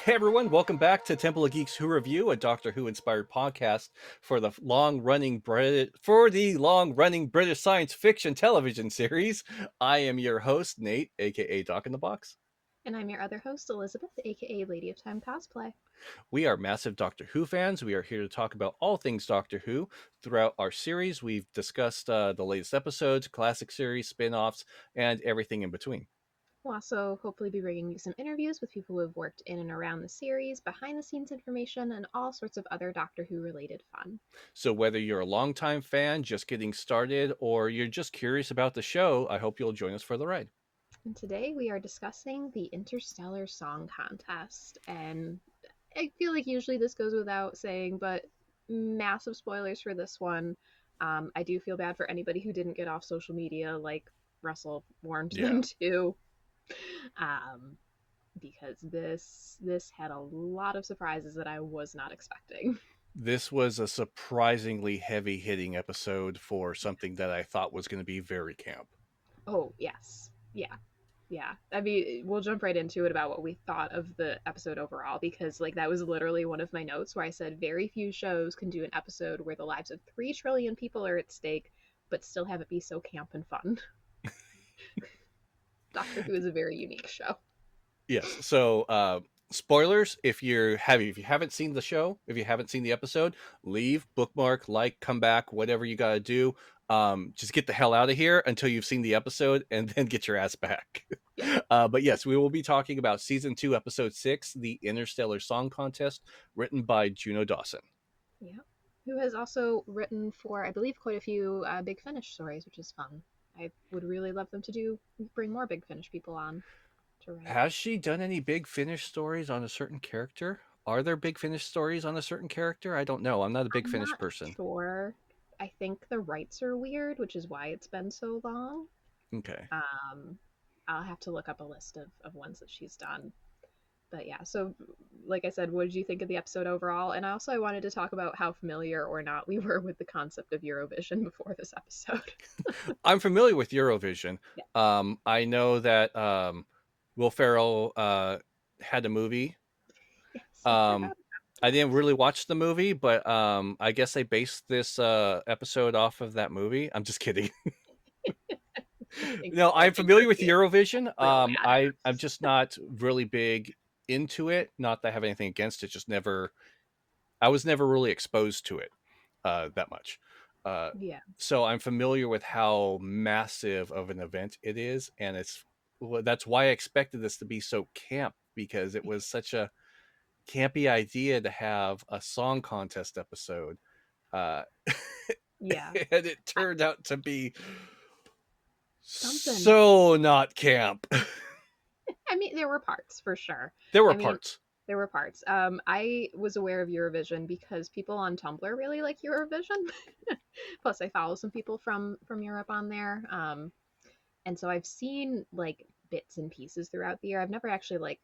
Hey everyone, welcome back to Temple of Geeks Who review, a Doctor Who inspired podcast for the long-running British science fiction television series. I am your host, Nate, aka Doc in the Box. And I'm your other host, Elizabeth, aka Lady of Time Cosplay. We are massive Doctor Who fans. We are here to talk about all things Doctor Who. Throughout our series, we've discussed the latest episodes, classic series, spin-offs, and everything in between. We'll also hopefully be bringing you some interviews with people who have worked in and around the series, behind the scenes information, and all sorts of other Doctor Who related fun. So whether you're a longtime fan, just getting started, or you're just curious about the show, I hope you'll join us for the ride. And today we are discussing the Interstellar Song Contest. And I feel like usually this goes without saying, but massive spoilers for this one. I do feel bad for anybody who didn't get off social media like Russell warned Yeah. them to. Um, because this had a lot of surprises that I was not expecting. This was a surprisingly heavy hitting episode for something that I thought was going to be very camp. Oh, yes. Yeah. Yeah. I mean, we'll jump right into it about what we thought of the episode overall because like that was literally one of my notes where I said very few shows can do an episode where the lives of 3 trillion people are at stake but still have it be so camp and fun. Doctor Who is a very unique show. Yes. So, spoilers. If you haven't seen the show, if you haven't seen the episode, leave, bookmark, like, come back, whatever you got to do. Just get the hell out of here until you've seen the episode, and then get your ass back. Yeah. But yes, we will be talking about season 2, episode 6, the Interstellar Song Contest, written by Juno Dawson. Yeah. Who has also written for, I believe, quite a few Big Finish stories, which is fun. I would really love them to bring more Big Finish people on to write. Has she done any Big Finish stories on a certain character? Are there Big Finish stories on a certain character? I don't know. I'm not a Big I'm Finish not person. sure. I think the rights are weird, which is why it's been so long. Okay. Um, I'll have to look up a list of ones that she's done. But yeah, so like I said, what did you think of the episode overall? And also, I wanted to talk about how familiar or not we were with the concept of Eurovision before this episode. I'm familiar with Eurovision. Yeah. I know that Will Ferrell had a movie. Yes, I Um, forgot. I didn't Yes. really watch the movie, but I guess they based this episode off of that movie. I'm just kidding. No, I I'm think we're familiar with being Eurovision. real bad. I'm just not really big into it. Not that I have anything against it. Just never. I was never really exposed to it that much. Uh, Yeah. so I'm familiar with how massive of an event it is, and that's why I expected this to be so camp because it was such a campy idea to have a song contest episode, uh, Yeah. and it I, turned out to be something. so not camp. I mean, there were parts for sure. There were I mean, parts. there were parts. I was aware of Eurovision because people on Tumblr really like Eurovision. Plus, I follow some people from Europe on there. And so I've seen like bits and pieces throughout the year. I've never actually like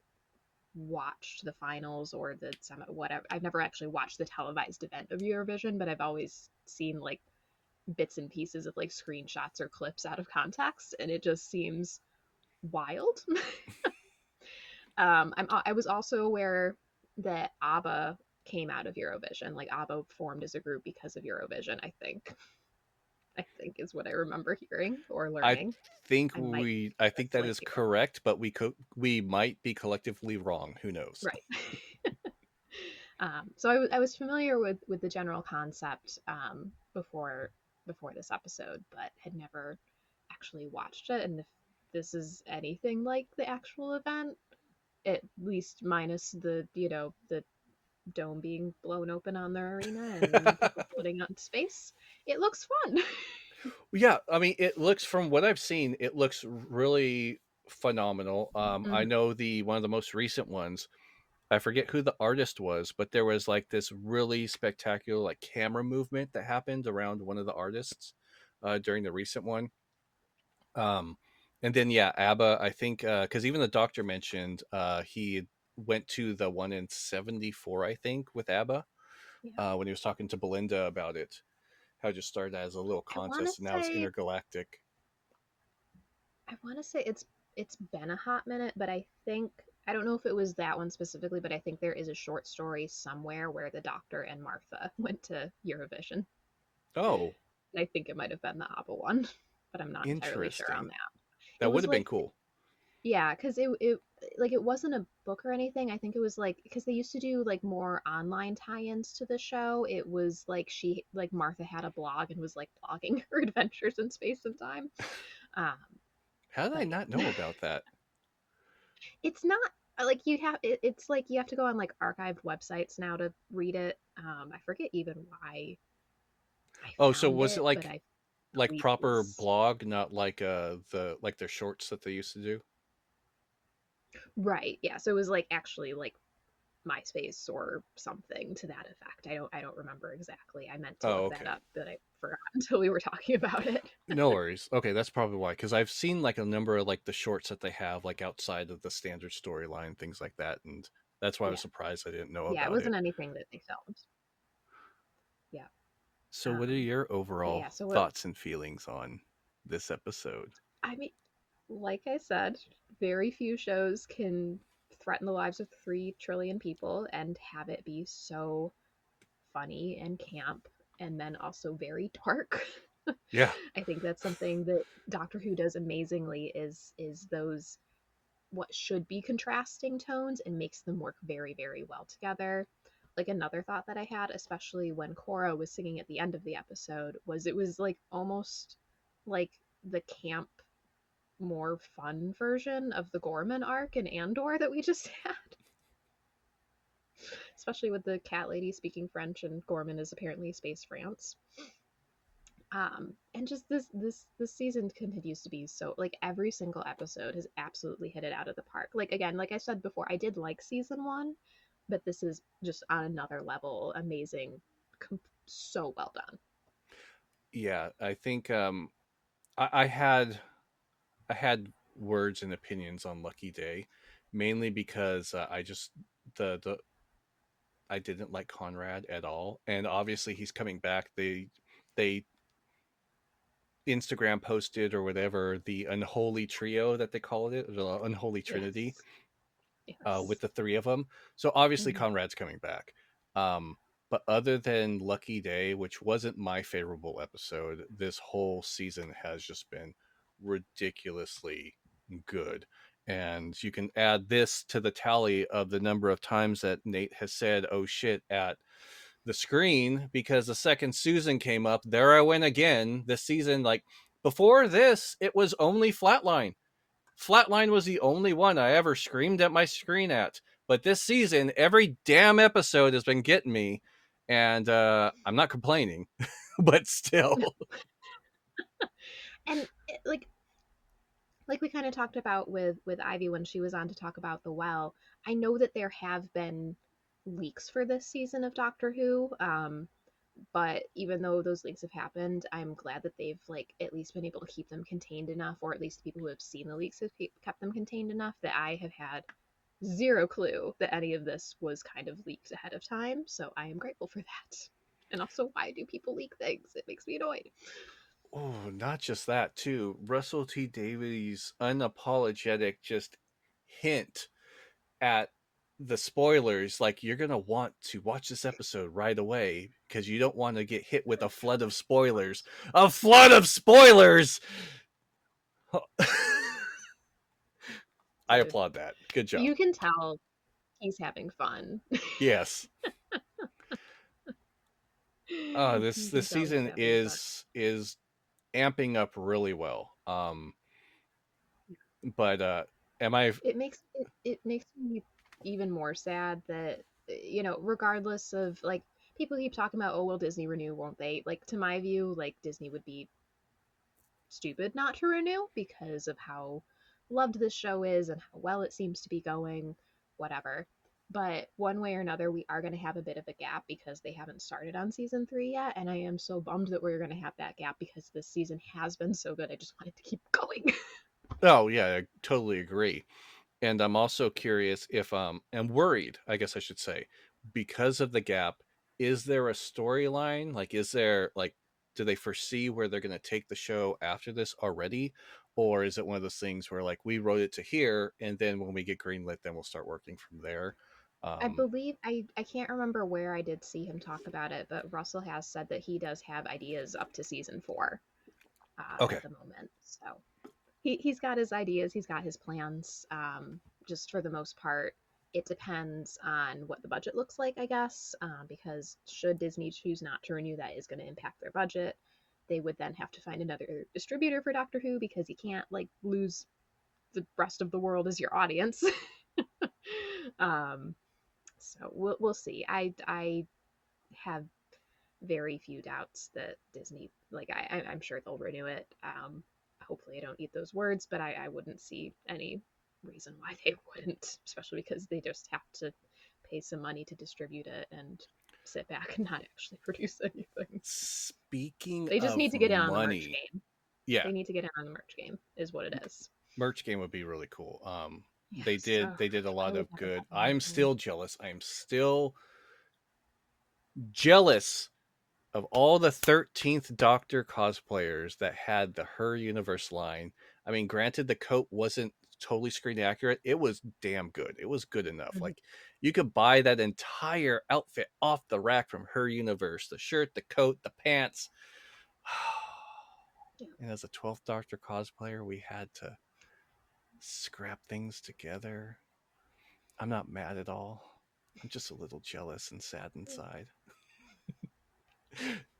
watched the finals or the whatever. I've never actually watched the televised event of Eurovision, but I've always seen like bits and pieces of like screenshots or clips out of context, and it just seems wild. I was also aware that ABBA came out of Eurovision. Like ABBA formed as a group because of Eurovision. I think is what I remember hearing or I learning. I might I think that slightly is wrong. correct, but we might be collectively wrong. Who knows? Right. So I was familiar with the general concept before this episode, but had never actually watched it. And if this is anything like the actual event, at least minus the dome being blown open on their arena and people floating out into space, it looks fun. Yeah, I mean, it looks from what I've seen, it looks really phenomenal. I Mhm. know the one of the most recent ones. I forget who the artist was, but there was like this really spectacular like camera movement that happened around one of the artists during the recent one. Um, and then yeah, ABBA. I think because even the doctor mentioned he went to the one in '74, I think, with ABBA Yeah, when he was talking to Belinda about it. How it just started as a little I want to contest and now it's say intergalactic. I want to say it's been a hot minute, but I think I don't know if it was that one specifically, but I think there is a short story somewhere where the Doctor and Martha went to Eurovision. Oh, I think it might have been the ABBA one, but I'm not entirely sure on interesting. that. It That would was have been like, cool. yeah, because it like it wasn't a book or anything. I think it was like because they used to do like more online tie-ins to the show. It was like she like Martha had a blog and was like blogging her adventures in space and time. Um, How did I but not yeah, know about that? it's not like it's like you have to go on like archived websites now to read it. I forget even why I Oh, so found was it it, but I like believe it proper was blog, not like the like their shorts that they used to do? right. Yeah, so it was like actually like MySpace or something to that effect. I don't remember exactly. I meant to Oh, look that okay. up, but I forgot until we were talking about it. No worries. Okay, that's probably why. Because I've seen like a number of like the shorts that they have like outside of the standard storyline, things like that, and that's why I was Yeah. surprised I didn't know Yeah, it about it. wasn't anything that they filmed. Yeah. So, what are your But overall yeah, so what thoughts and feelings on this episode? I mean, like I said, very few shows can threaten the lives of 3 trillion people and have it be so funny and camp and then also very dark. Yeah, I think that's something that Doctor Who does amazingly is those what should be contrasting tones and makes them work very, very well together. Like another thought that I had, especially when Cora was singing at the end of the episode, was it was like almost like the camp, more fun version of the Gorman arc in Andor that we just had. Especially with the cat lady speaking French and Gorman is apparently space France. And just this season continues to be so like every single episode has absolutely hit it out of the park. Like again, like I said before, I did like season one, but this is just on another level, amazing, so well done. yeah. I think I had words and opinions on Lucky Day, mainly because I just the I didn't like Conrad at all, and obviously he's coming back. They Instagram posted or whatever the unholy trio that they called it, the unholy trinity, Yes, yes. with the three of them. So obviously Mhm. Conrad's coming back. Um, but other than Lucky Day, which wasn't my favorable episode, this whole season has just been ridiculously good. And you can add this to the tally of the number of times that Nate has said, oh shit, at the screen because the second Susan came up, there I went again. This season, like before this, it was only Flatline. Flatline was the only one I ever screamed at my screen at. But this season, every damn episode has been getting me, and I'm not complaining, but still, And like we kind of talked about with Ivy when she was on to talk about the well. I know that there have been leaks for this season of Doctor Who. But even though those leaks have happened, I'm glad that they've like at least been able to keep them contained enough, or at least people who have seen the leaks have kept them contained enough that I have had zero clue that any of this was kind of leaked ahead of time. So I am grateful for that. And also, why do people leak things? It makes me annoyed. oh, not just that too. Russell T Davies' unapologetic just hint at the spoilers, like you're gonna want to watch this episode right away because you don't want to get hit with a flood of spoilers. A flood of spoilers. I Dude, applaud that. Good job. you can tell he's having fun. Yes. This You can this tell he's season having fun. is amping up really well. But am I? It makes me even more sad that regardless of like people keep talking about, oh, will Disney renew, won't they? Like to my view, like Disney would be stupid not to renew because of how loved this show is and how well it seems to be going, whatever. But one way or another, we are going to have a bit of a gap because they haven't started on season 3 yet. And I am so bummed that we're going to have that gap because this season has been so good. I just want it to keep going. Oh yeah, I totally agree. And I'm also curious if and worried, I guess I should say, because of the gap, is there a storyline? Like is there like do they foresee where they're going to take the show after this already, or is it one of those things where like we wrote it to here, and then when we get greenlit, then we'll start working from there. I Um, believe I can't remember where I did see him talk about it, but Russell has said that he does have ideas up to season 4 okay. at the moment. So he's got his ideas, he's got his plans. Just for the most part, it depends on what the budget looks like, I guess, because should Disney choose not to renew, that is going to impact their budget. They would then have to find another distributor for Doctor Who because you can't like lose the rest of the world as your audience. um, so we'll see. I have very few doubts that Disney, like I'm sure they'll renew it. Hopefully I don't eat those words, but I wouldn't see any reason why they wouldn't, especially because they just have to pay some money to distribute it and sit back and not actually produce anything. Speaking They just of need to get in on the merch money, game. yeah, They need to get in on the merch game, is what it is. merch game would be really cool. They Yes. did Oh, they did a I lot would of never good. get one of I'm those. still jealous. I'm still jealous of all the 13th Doctor cosplayers that had the Her Universe line. I mean, granted, the coat wasn't totally screen accurate. It was damn good. It was good enough. Mhm. Like, you could buy that entire outfit off the rack from Her Universe, the shirt, the coat, the pants. Yeah. And as a 12th Doctor cosplayer, we had to scrap things together. I'm not mad at all. I'm just a little jealous and sad inside.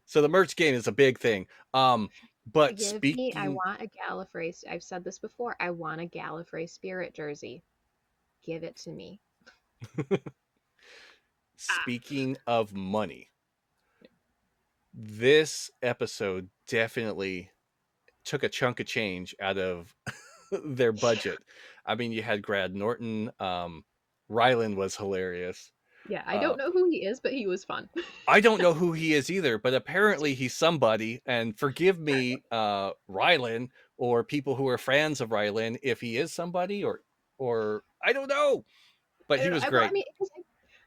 So the merch game is a big thing. But Give me, I speaking want a Gallifrey. I've said this before. I want a Gallifrey spirit jersey. Give it to me. Ah, speaking of money, this episode definitely took a chunk of change out of their budget. I mean, you had Grad Norton. Rylan was hilarious. yeah. I Uh, don't know who he is, but he was fun. I don't know who he is either, but apparently he's somebody. And forgive me, Rylan, or people who are fans of Rylan, if he is somebody, or I don't know. But I he don't know. was Well, I great. mean, 'cause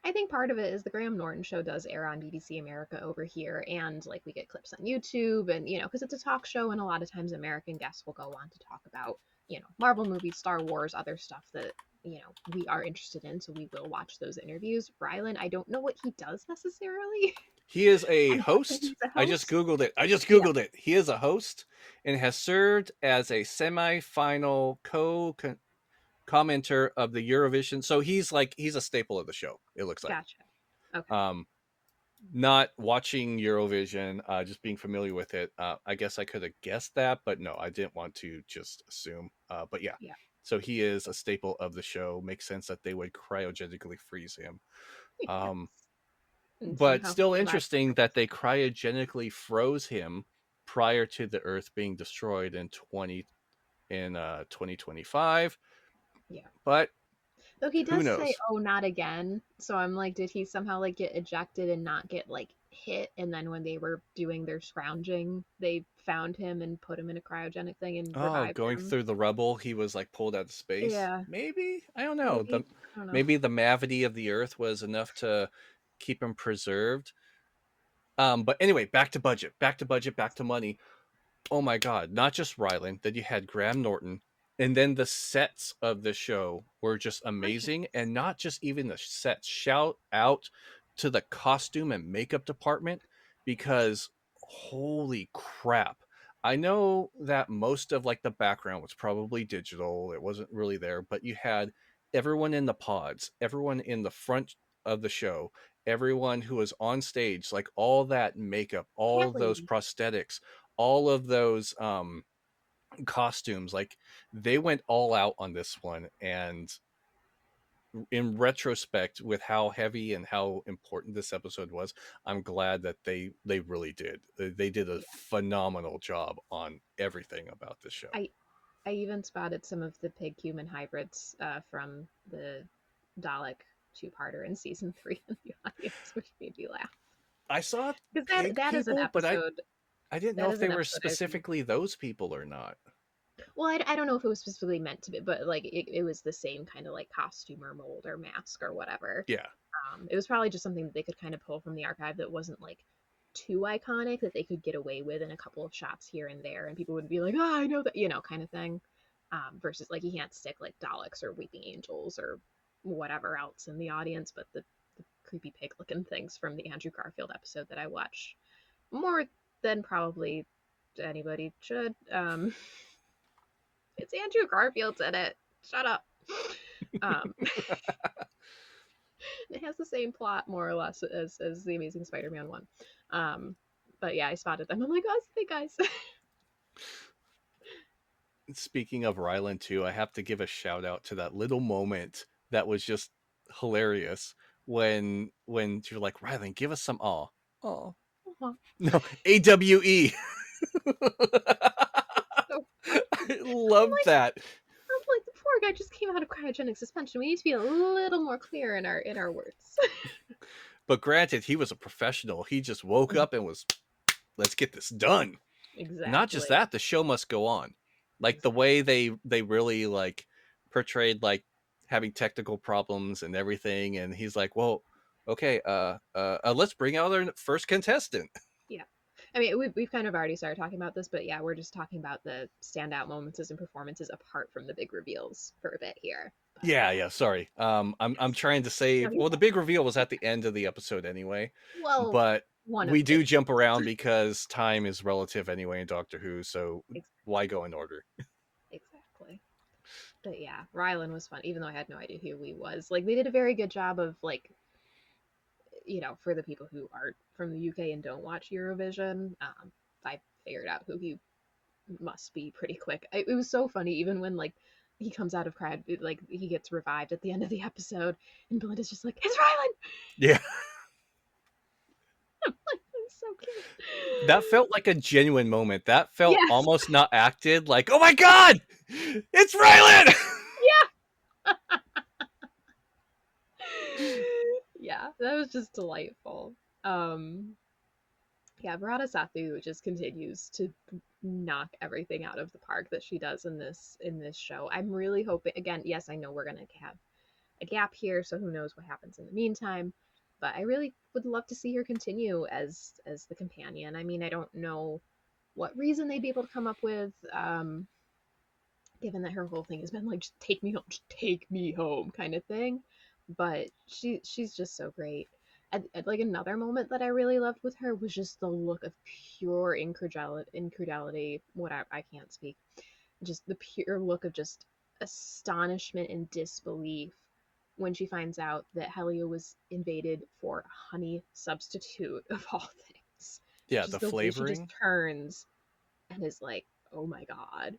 I think part of it is the Graham Norton show does air on BBC America over here, and like we get clips on YouTube, and because it's a talk show, and a lot of times American guests will go on to talk about Marvel movies, Star Wars, other stuff that we are interested in, so we will watch those interviews. Rylan, I don't know what he does necessarily. He is a I'm guessing host. he's a I just host. googled it. I just Yeah, googled it. He is a host and has served as a semi-final commenter of the Eurovision. So he's a staple of the show. It looks like. gotcha. Okay. Um, Not watching Eurovision, just being familiar with it. I guess I could have guessed that, but no, I didn't want to just assume. But yeah, Yeah. so he is a staple of the show. Makes sense that they would cryogenically freeze him. Yes. Um, And but somehow he still survived. interesting that they cryogenically froze him prior to the Earth being destroyed in 2025. Yeah. But Though he who does say, knows? "Oh, not again." So I'm like, did he somehow like get ejected and not get like hit? And then when they were doing their scrounging, they found him and put him in a cryogenic thing and Oh, revived going him. through the rubble, he was like pulled out of space. Yeah, Maybe, I don't know. The maybe. I don't know. maybe the mavity of the Earth was enough to keep him preserved. But anyway, back to budget, back to budget, back to money. Oh my god, not just Rylan, then you had Graham Norton, and then the sets of the show were just amazing, Gorgeous. and not just even the sets. Shout out to the costume and makeup department, because holy crap. I know that most of like the background was probably digital. It wasn't really there, but you had everyone in the pods, everyone in the front of the show, everyone who was on stage, like all that makeup, all Cat those lady. prosthetics, all of those costumes, like they went all out on this one. And in retrospect, with how heavy and how important this episode was, I'm glad that they really did. They did a Yeah. phenomenal job on everything about this show. I I even spotted some of the pig human hybrids from the Dalek two-parter in season 3 in the audience, which made me laugh. I saw Because pig that is an people, but episode. I didn't know That if is they an were episode I've specifically those people or not. Well, I don't know if it was specifically meant to be, but like it was the same kind of like costume or mold or mask or whatever. Yeah. It was probably just something that they could kind of pull from the archive that wasn't like too iconic that they could get away with in a couple of shots here and there, and people would be like, "Oh, I know that," kind of thing. Versus like you can't stick like Daleks or Weeping Angels or whatever else in the audience, but the creepy pig looking things from the Andrew Garfield episode that I watch more than probably anybody should. It's Andrew Garfield's in it. Shut up. Um, it has the same plot more or less as the Amazing Spider-Man one. Um, but yeah, I spotted them. I'm like, oh, hey guys. Speaking of Rylan too, I have to give a shout out to that little moment that was just hilarious when you're like, Rylan, give us some aw. Aw. No, AWE. So I love that. I'm like, the poor guy just came out of cryogenic suspension. We need to be a little more clear in our words. But granted, he was a professional. He just woke up and was, let's get this done. Not just Exactly. that, the show must go on. Like the Exactly. way they really like portrayed like having technical problems and everything, and he's like, well, okay, let's bring out our first contestant. Yeah. I mean, we've kind of already started talking about this, but yeah, we're just talking about the standout moments and performances apart from the big reveals for a bit here. But Yeah. Sorry. I'm yes. trying to No, save. you're Well, the fine. big reveal was at the end of the episode anyway, Well, but one of we the big do jump around reveals. because time is relative anyway in Doctor Who. So why go in order? Exactly. But yeah, Rylan was fun, even though I had no idea who he was. Like they did a very good job of like, for the people who aren't from the UK and don't watch Eurovision, I figured out who he must be pretty quick. It was so funny, even when like he comes out of crowd, like he gets revived at the end of the episode, and Belinda's just like, "It's Rylan." Yeah. It's so cute. That felt like a genuine moment. That felt Yes. almost not acted. Like, oh my god, it's Rylan. Yeah, that was just delightful. Um, yeah, Varada Sethu just continues to knock everything out of the park that she does in this show. I'm really hoping, again, yes, I know we're gonna have a gap here, so who knows what happens in the meantime. But I really would love to see her continue as the companion. I mean, I don't know what reason they'd be able to come up with, given that her whole thing has been like, just take me home, kind of thing. But she's just so great. And like another moment that I really loved with her was just the look of pure incredulity. What I can't speak. Just the pure look of just astonishment and disbelief when she finds out that Helia was invaded for a honey substitute of all things. Yeah, the Just the way she just flavoring. turns and is like, "Oh my god,"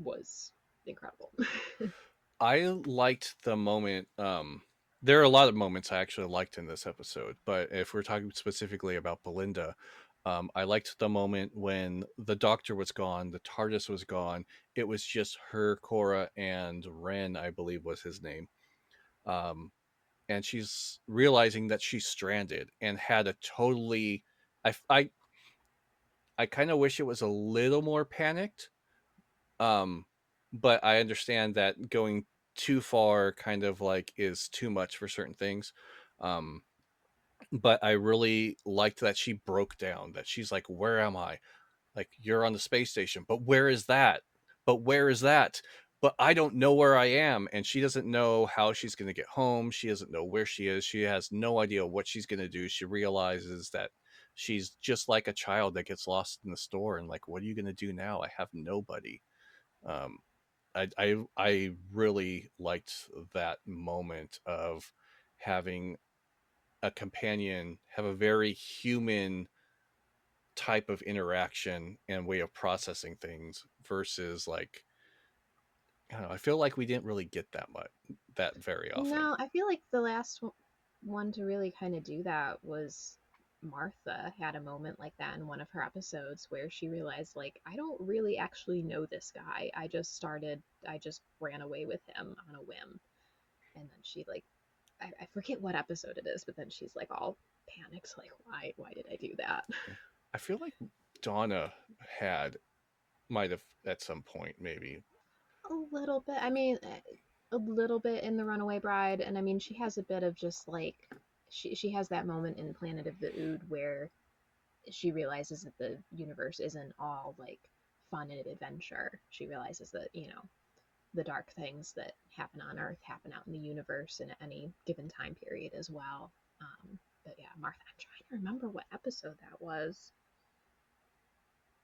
was incredible. I liked the moment. There are a lot of moments I actually liked in this episode, but if we're talking specifically about Belinda, I liked the moment when the Doctor was gone, the TARDIS was gone. It was just her, Cora, and Ren, I believe was his name. Um, and she's realizing that she's stranded and had a totally. I I I kind of wish it was a little more panicked. Um, but I understand that going too far kind of like is too much for certain things. Um, but I really liked that she broke down, that she's like, where am I? Like, you're on the space station, but where is that? But where is that? But I don't know where I am. And she doesn't know how she's going to get home. She doesn't know where she is. She has no idea what she's going to do. She realizes that she's just like a child that gets lost in the store. And like, what are you going to do now? I have nobody. Um, I really liked that moment of having a companion have a very human type of interaction and way of processing things versus like, I don't know, I feel like we didn't really get that very often. No, I feel like the last one to really kind of do that was Martha had a moment like that in one of her episodes where she realized, like, I don't really actually know this guy. I just ran away with him on a whim. And then she, like, I forget what episode it is, but then she's, like, all panicked, like, why did I do that? I feel like Donna had might have at some point maybe. A little bit. I mean, a little bit in The Runaway Bride, and I mean, she has a bit of just like she has that moment in Planet of the Ood where she realizes that the universe isn't all like fun and adventure. She realizes that, the dark things that happen on Earth happen out in the universe in any given time period as well. But yeah, Martha, I'm trying to remember what episode that was.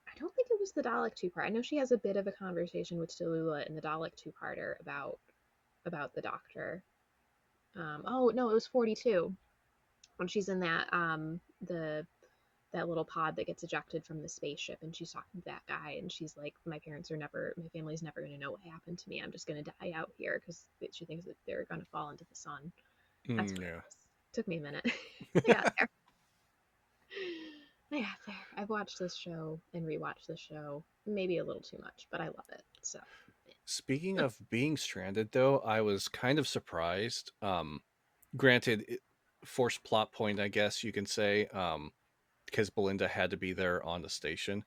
I don't think it was the Dalek two part. I know she has a bit of a conversation with Tallulah in the Dalek two parter about the Doctor. Oh no, it was 42 when she's in that little pod that gets ejected from the spaceship, and she's talking to that guy, and she's like, my family's never going to know what happened to me. I'm just going to die out here, because she thinks that they're going to fall into the sun. That's what it Yeah. was. Took me a minute. I got there. I got there. I've watched this show and rewatched this show maybe a little too much, but I love it. So Speaking of being stranded, though, I was kind of surprised. Granted, forced plot point, I guess you can say, because Belinda had to be there on the station.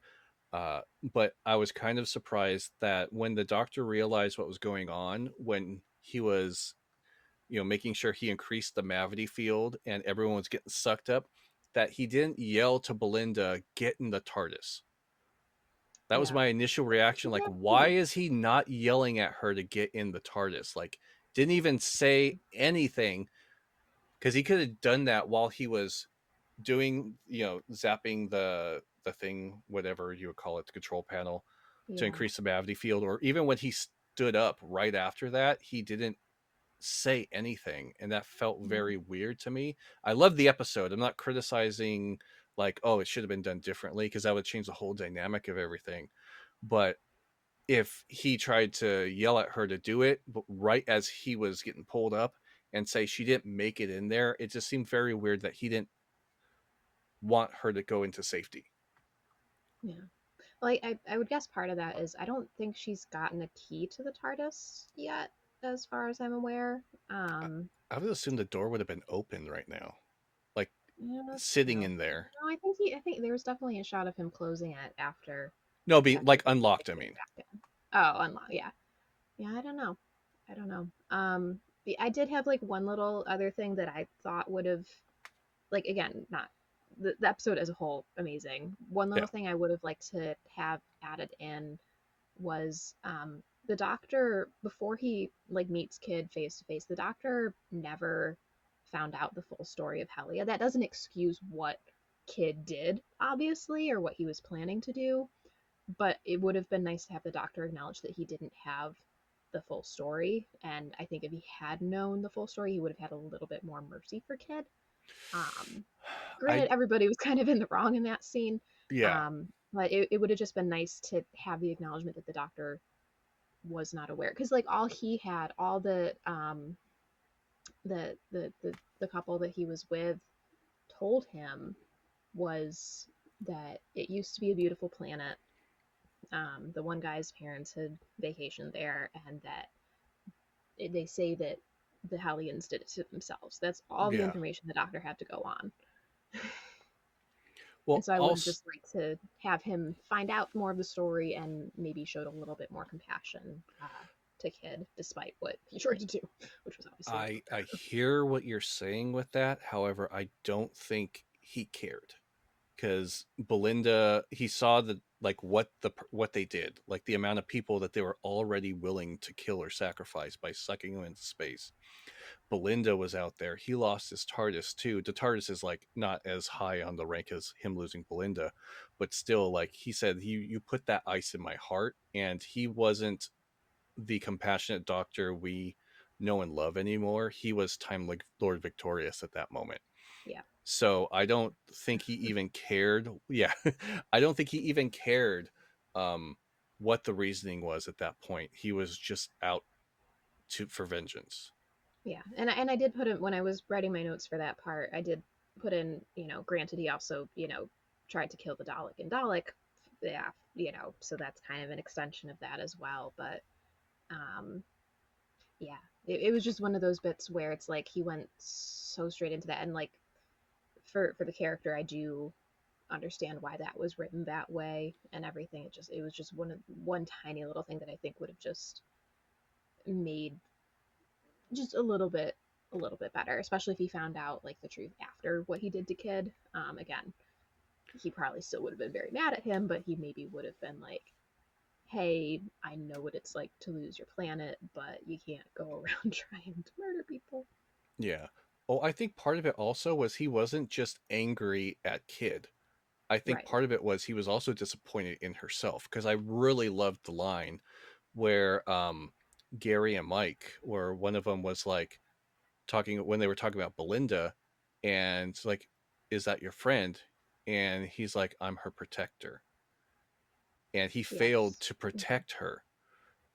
But I was kind of surprised that when the doctor realized what was going on, when he was, making sure he increased the Mavity field and everyone was getting sucked up, that he didn't yell to Belinda, "Get in the TARDIS." That was yeah, my initial reaction. Like, yeah, why is he not yelling at her to get in the TARDIS? Like, didn't even say anything, because he could have done that while he was doing, zapping the thing, whatever you would call it, the control panel, to yeah, increase the gravity field, or even when he stood up right after that, he didn't say anything, and that felt yeah, very weird to me. I love the episode. I'm not criticizing like, oh, it should have been done differently, because that would change the whole dynamic of everything. But if he tried to yell at her to do it, but right as he was getting pulled up, and say she didn't make it in there, it just seemed very weird that he didn't want her to go into safety. yeah. Well, I would guess part of that is I don't think she's gotten a key to the TARDIS yet, as far as I'm aware. I, Um, I would assume the door would have been open right now, like yeah, that's sitting true. in there. No, I think there was definitely a shot of him closing it No, being after like he unlocked. I put it mean, back in. Oh, unlock. Yeah, yeah. I don't know. I don't know. I did have like one little other thing that I thought would have, like, again, not the episode as a whole, amazing. One yeah, little thing I would have liked to have added in was the doctor, before he like meets Kid face to face, the doctor never found out the full story of Helia. That doesn't excuse what Kid did, obviously, or what he was planning to do, but it would have been nice to have the doctor acknowledge that he didn't have the full story. And I think if he had known the full story, he would have had a little bit more mercy for Kid. um I Granted, everybody was kind of in the wrong in that scene. yeah, But it would have just been nice to have the acknowledgement that the doctor was not aware, because like all he had, all the couple that he was with told him was that it used to be a beautiful planet. The one guy's parents had vacationed there, and that they say that the Hellions did it to themselves. That's all the yeah. information the doctor had to go on. And Well, so I would have also, just liked to have him find out more of the story, and maybe showed a little bit more compassion to Kid, despite what he tried to do, which was obviously a little I terrible. hear what you're saying with that. However, I don't think he cared, because Belinda, he saw the like what they did, like the amount of people that they were already willing to kill or sacrifice by sucking them into space. Belinda was out there. He lost his TARDIS too. The TARDIS is like not as high on the rank as him losing Belinda, but still, like he said, you put that ice in my heart, and he wasn't the compassionate doctor we know and love anymore. He was Time Lord Victorious at that moment. Yeah, So I don't think he even cared. Yeah, I don't think he even cared um, what the reasoning was at that point. He was just out to for vengeance. yeah. And I did put in, when I was writing my notes for that part, I did put in, granted he also, tried to kill the Dalek in Dalek. Yeah, so that's kind of an extension of that as well. But um, yeah, it was just one of those bits where it's like he went so straight into that, and like for the character, I do understand why that was written that way and everything. It was just one tiny little thing that I think would have just made just a little bit better, especially if he found out like the truth after what he did to Kid. Again, he probably still would have been very mad at him, but he maybe would have been like, hey, I know what it's like to lose your planet, but you can't go around trying to murder people. Yeah. Oh, I think part of it also was he wasn't just angry at Kid. I think Right. part of it was he was also disappointed in herself, because I really loved the line where Gary and Mike, where one of them was like talking when they were talking about Belinda, and like, is that your friend? And he's like, I'm her protector. And he failed Yes. to Mm-hmm. protect her.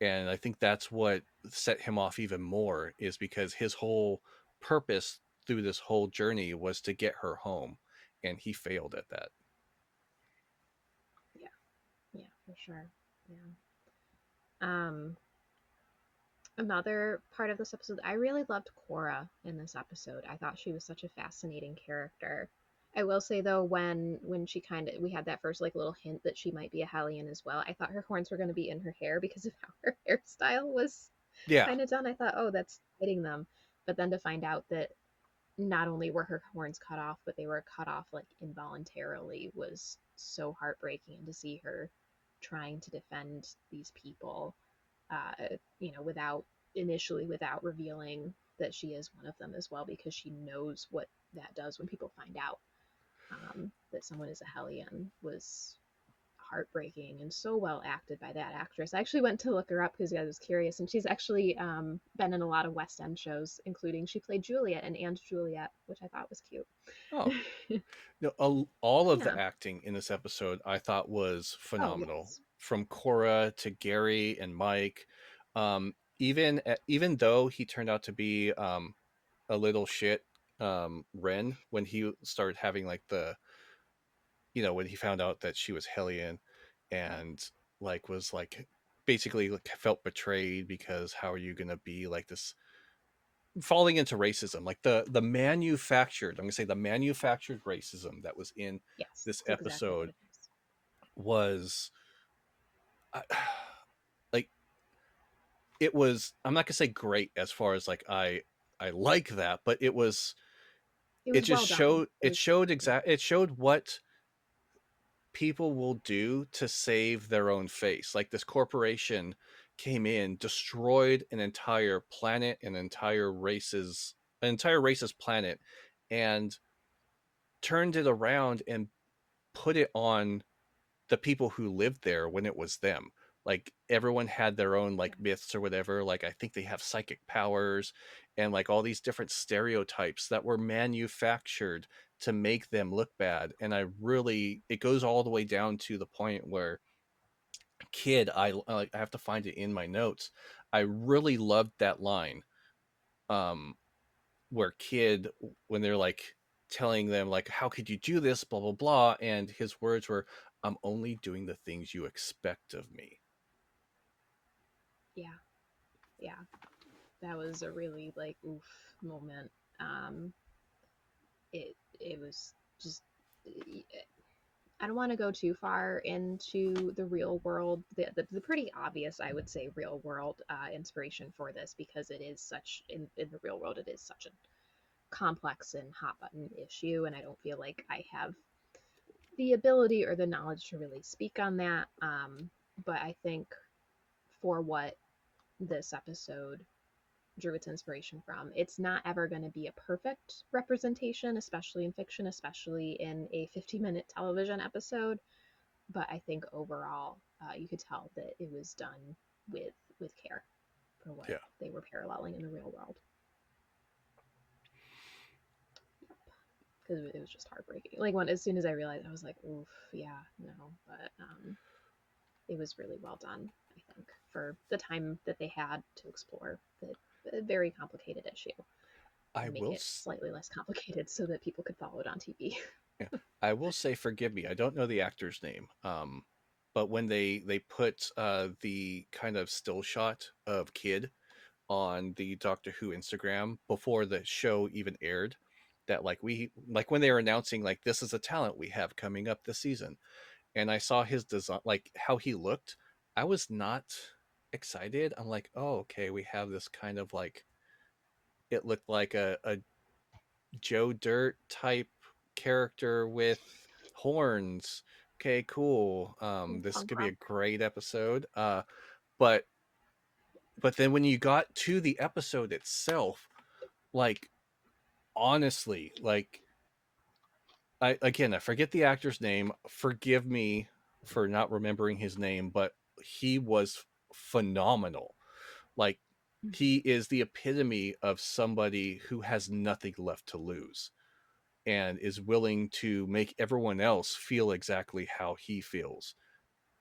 And I think that's what set him off even more, is because his whole purpose through this whole journey was to get her home, and he failed at that. Yeah. Yeah, for sure. Yeah. Um, Another part of this episode, I really loved Cora in this episode. I thought she was such a fascinating character. I will say though, when she kind of we had that first like little hint that she might be a Hellion as well. I thought her horns were going to be in her hair because of how her hairstyle was Yeah. kind of done. I thought, oh, that's hiding them. But then to find out that not only were her horns cut off, but they were cut off like involuntarily was so heartbreaking. And to see her trying to defend these people, without without revealing that she is one of them as well, because she knows what that does when people find out that someone is a Hellion, was heartbreaking and so well acted by that actress. I actually went to look her up because I was curious, and she's actually been in a lot of West End shows, including she played Juliet in And Juliet, which I thought was cute. Oh, no, all of the Yeah. acting in this episode I thought was Oh, phenomenal, yes. from Cora to Gary and Mike. Even though he turned out to be a little shit, Ren, when he started having like the, when he found out that she was Hellion, and like was like basically like felt betrayed, because how are you gonna be like this, falling into racism, like the manufactured, I'm gonna say the manufactured racism that was in Yes, this that's exactly what episode it is. was uh, like, it was, I'm not gonna say great as far as like I like that, but It it was just well done. showed, It was yeah. it showed what people will do to save their own face. Like, this corporation came in, destroyed an entire planet, an entire race's planet, and turned it around and put it on the people who lived there when it was them. Like, everyone had their own Yeah. like myths or whatever. Like, I think they have psychic powers, and like all these different stereotypes that were manufactured to make them look bad. And I really, it goes all the way down to the point where Kid, I have to find it in my notes. I really loved that line. Um, where Kid, when they're like telling them like, how could you do this, blah blah blah, and his words were, I'm only doing the things you expect of me. Yeah. Yeah. That was a really like oof moment. Um, it was just I don't want to go too far into the real world, the pretty obvious, I would say, real world inspiration for this, because it is such in the real world, it is such a complex and hot button issue, and I don't feel like I have the ability or the knowledge to really speak on that. But I think for what this episode drew its inspiration from, it's not ever going to be a perfect representation, especially in fiction, especially in a 50-minute television episode. But I think overall, you could tell that it was done with with care for what Yeah, they were paralleling in the real world. Because it was just heartbreaking. Like when as soon as I realized, I was like, oof, yeah, no. But it was really well done. I think for the time that they had to explore the very complicated issue I and make will. it slightly less complicated so that people could follow it on TV. Yeah, I will say, forgive me, I don't know the actor's name. But when they put the kind of still shot of Kid on the Doctor Who Instagram before the show even aired, that like we like when they were announcing like, this is a talent we have coming up this season, and I saw his design, like how he looked, I was not excited. I'm like, oh, okay, we have this kind of like, it looked like a Joe Dirt type character with horns. Okay, cool. This Punk could be a rock. great episode. But but then when you got to the episode itself, like honestly, like I forget the actor's name. Forgive me for not remembering his name, but he was phenomenal. Like he is the epitome of somebody who has nothing left to lose and is willing to make everyone else feel exactly how he feels.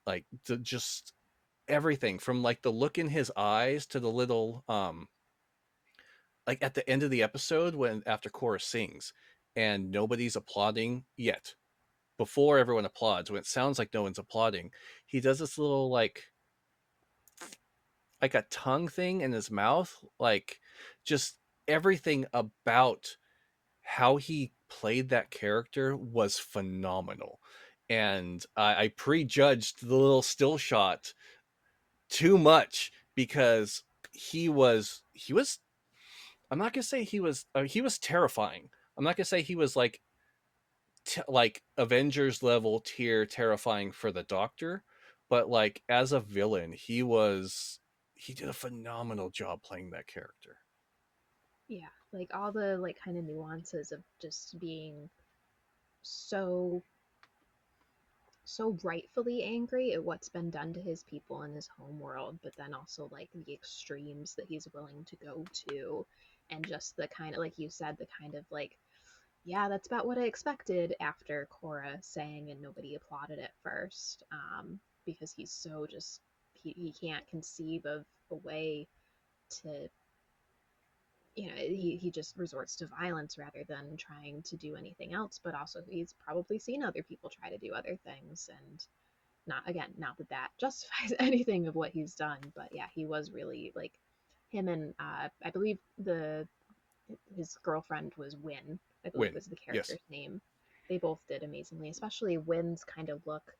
Like just everything from like the look in his eyes to the little like at the end of the episode when after Cora sings and nobody's applauding yet. Before everyone applauds, when it sounds like no one's applauding, he does this little like a tongue thing in his mouth, like just everything about how he played that character was phenomenal. And I prejudged the little still shot too much because he was I'm not gonna say he was terrifying. I'm not gonna say he was like Avengers level tier terrifying for the Doctor, but like as a villain, he did a phenomenal job playing that character. Yeah, like all the like kind of nuances of just being so so rightfully angry at what's been done to his people in his home world, but then also like the extremes that he's willing to go to, and just the kind of, like you said, the kind of like, yeah, that's about what I expected after Cora sang and nobody applauded at first, because he's so just, he can't conceive of a way to, he just resorts to violence rather than trying to do anything else. But also he's probably seen other people try to do other things, and not, again, not that that justifies anything of what he's done, but yeah, he was really like, him and I believe the his girlfriend was Win, I believe Win, was the yes, character's name. They both did amazingly, especially Win's kind of look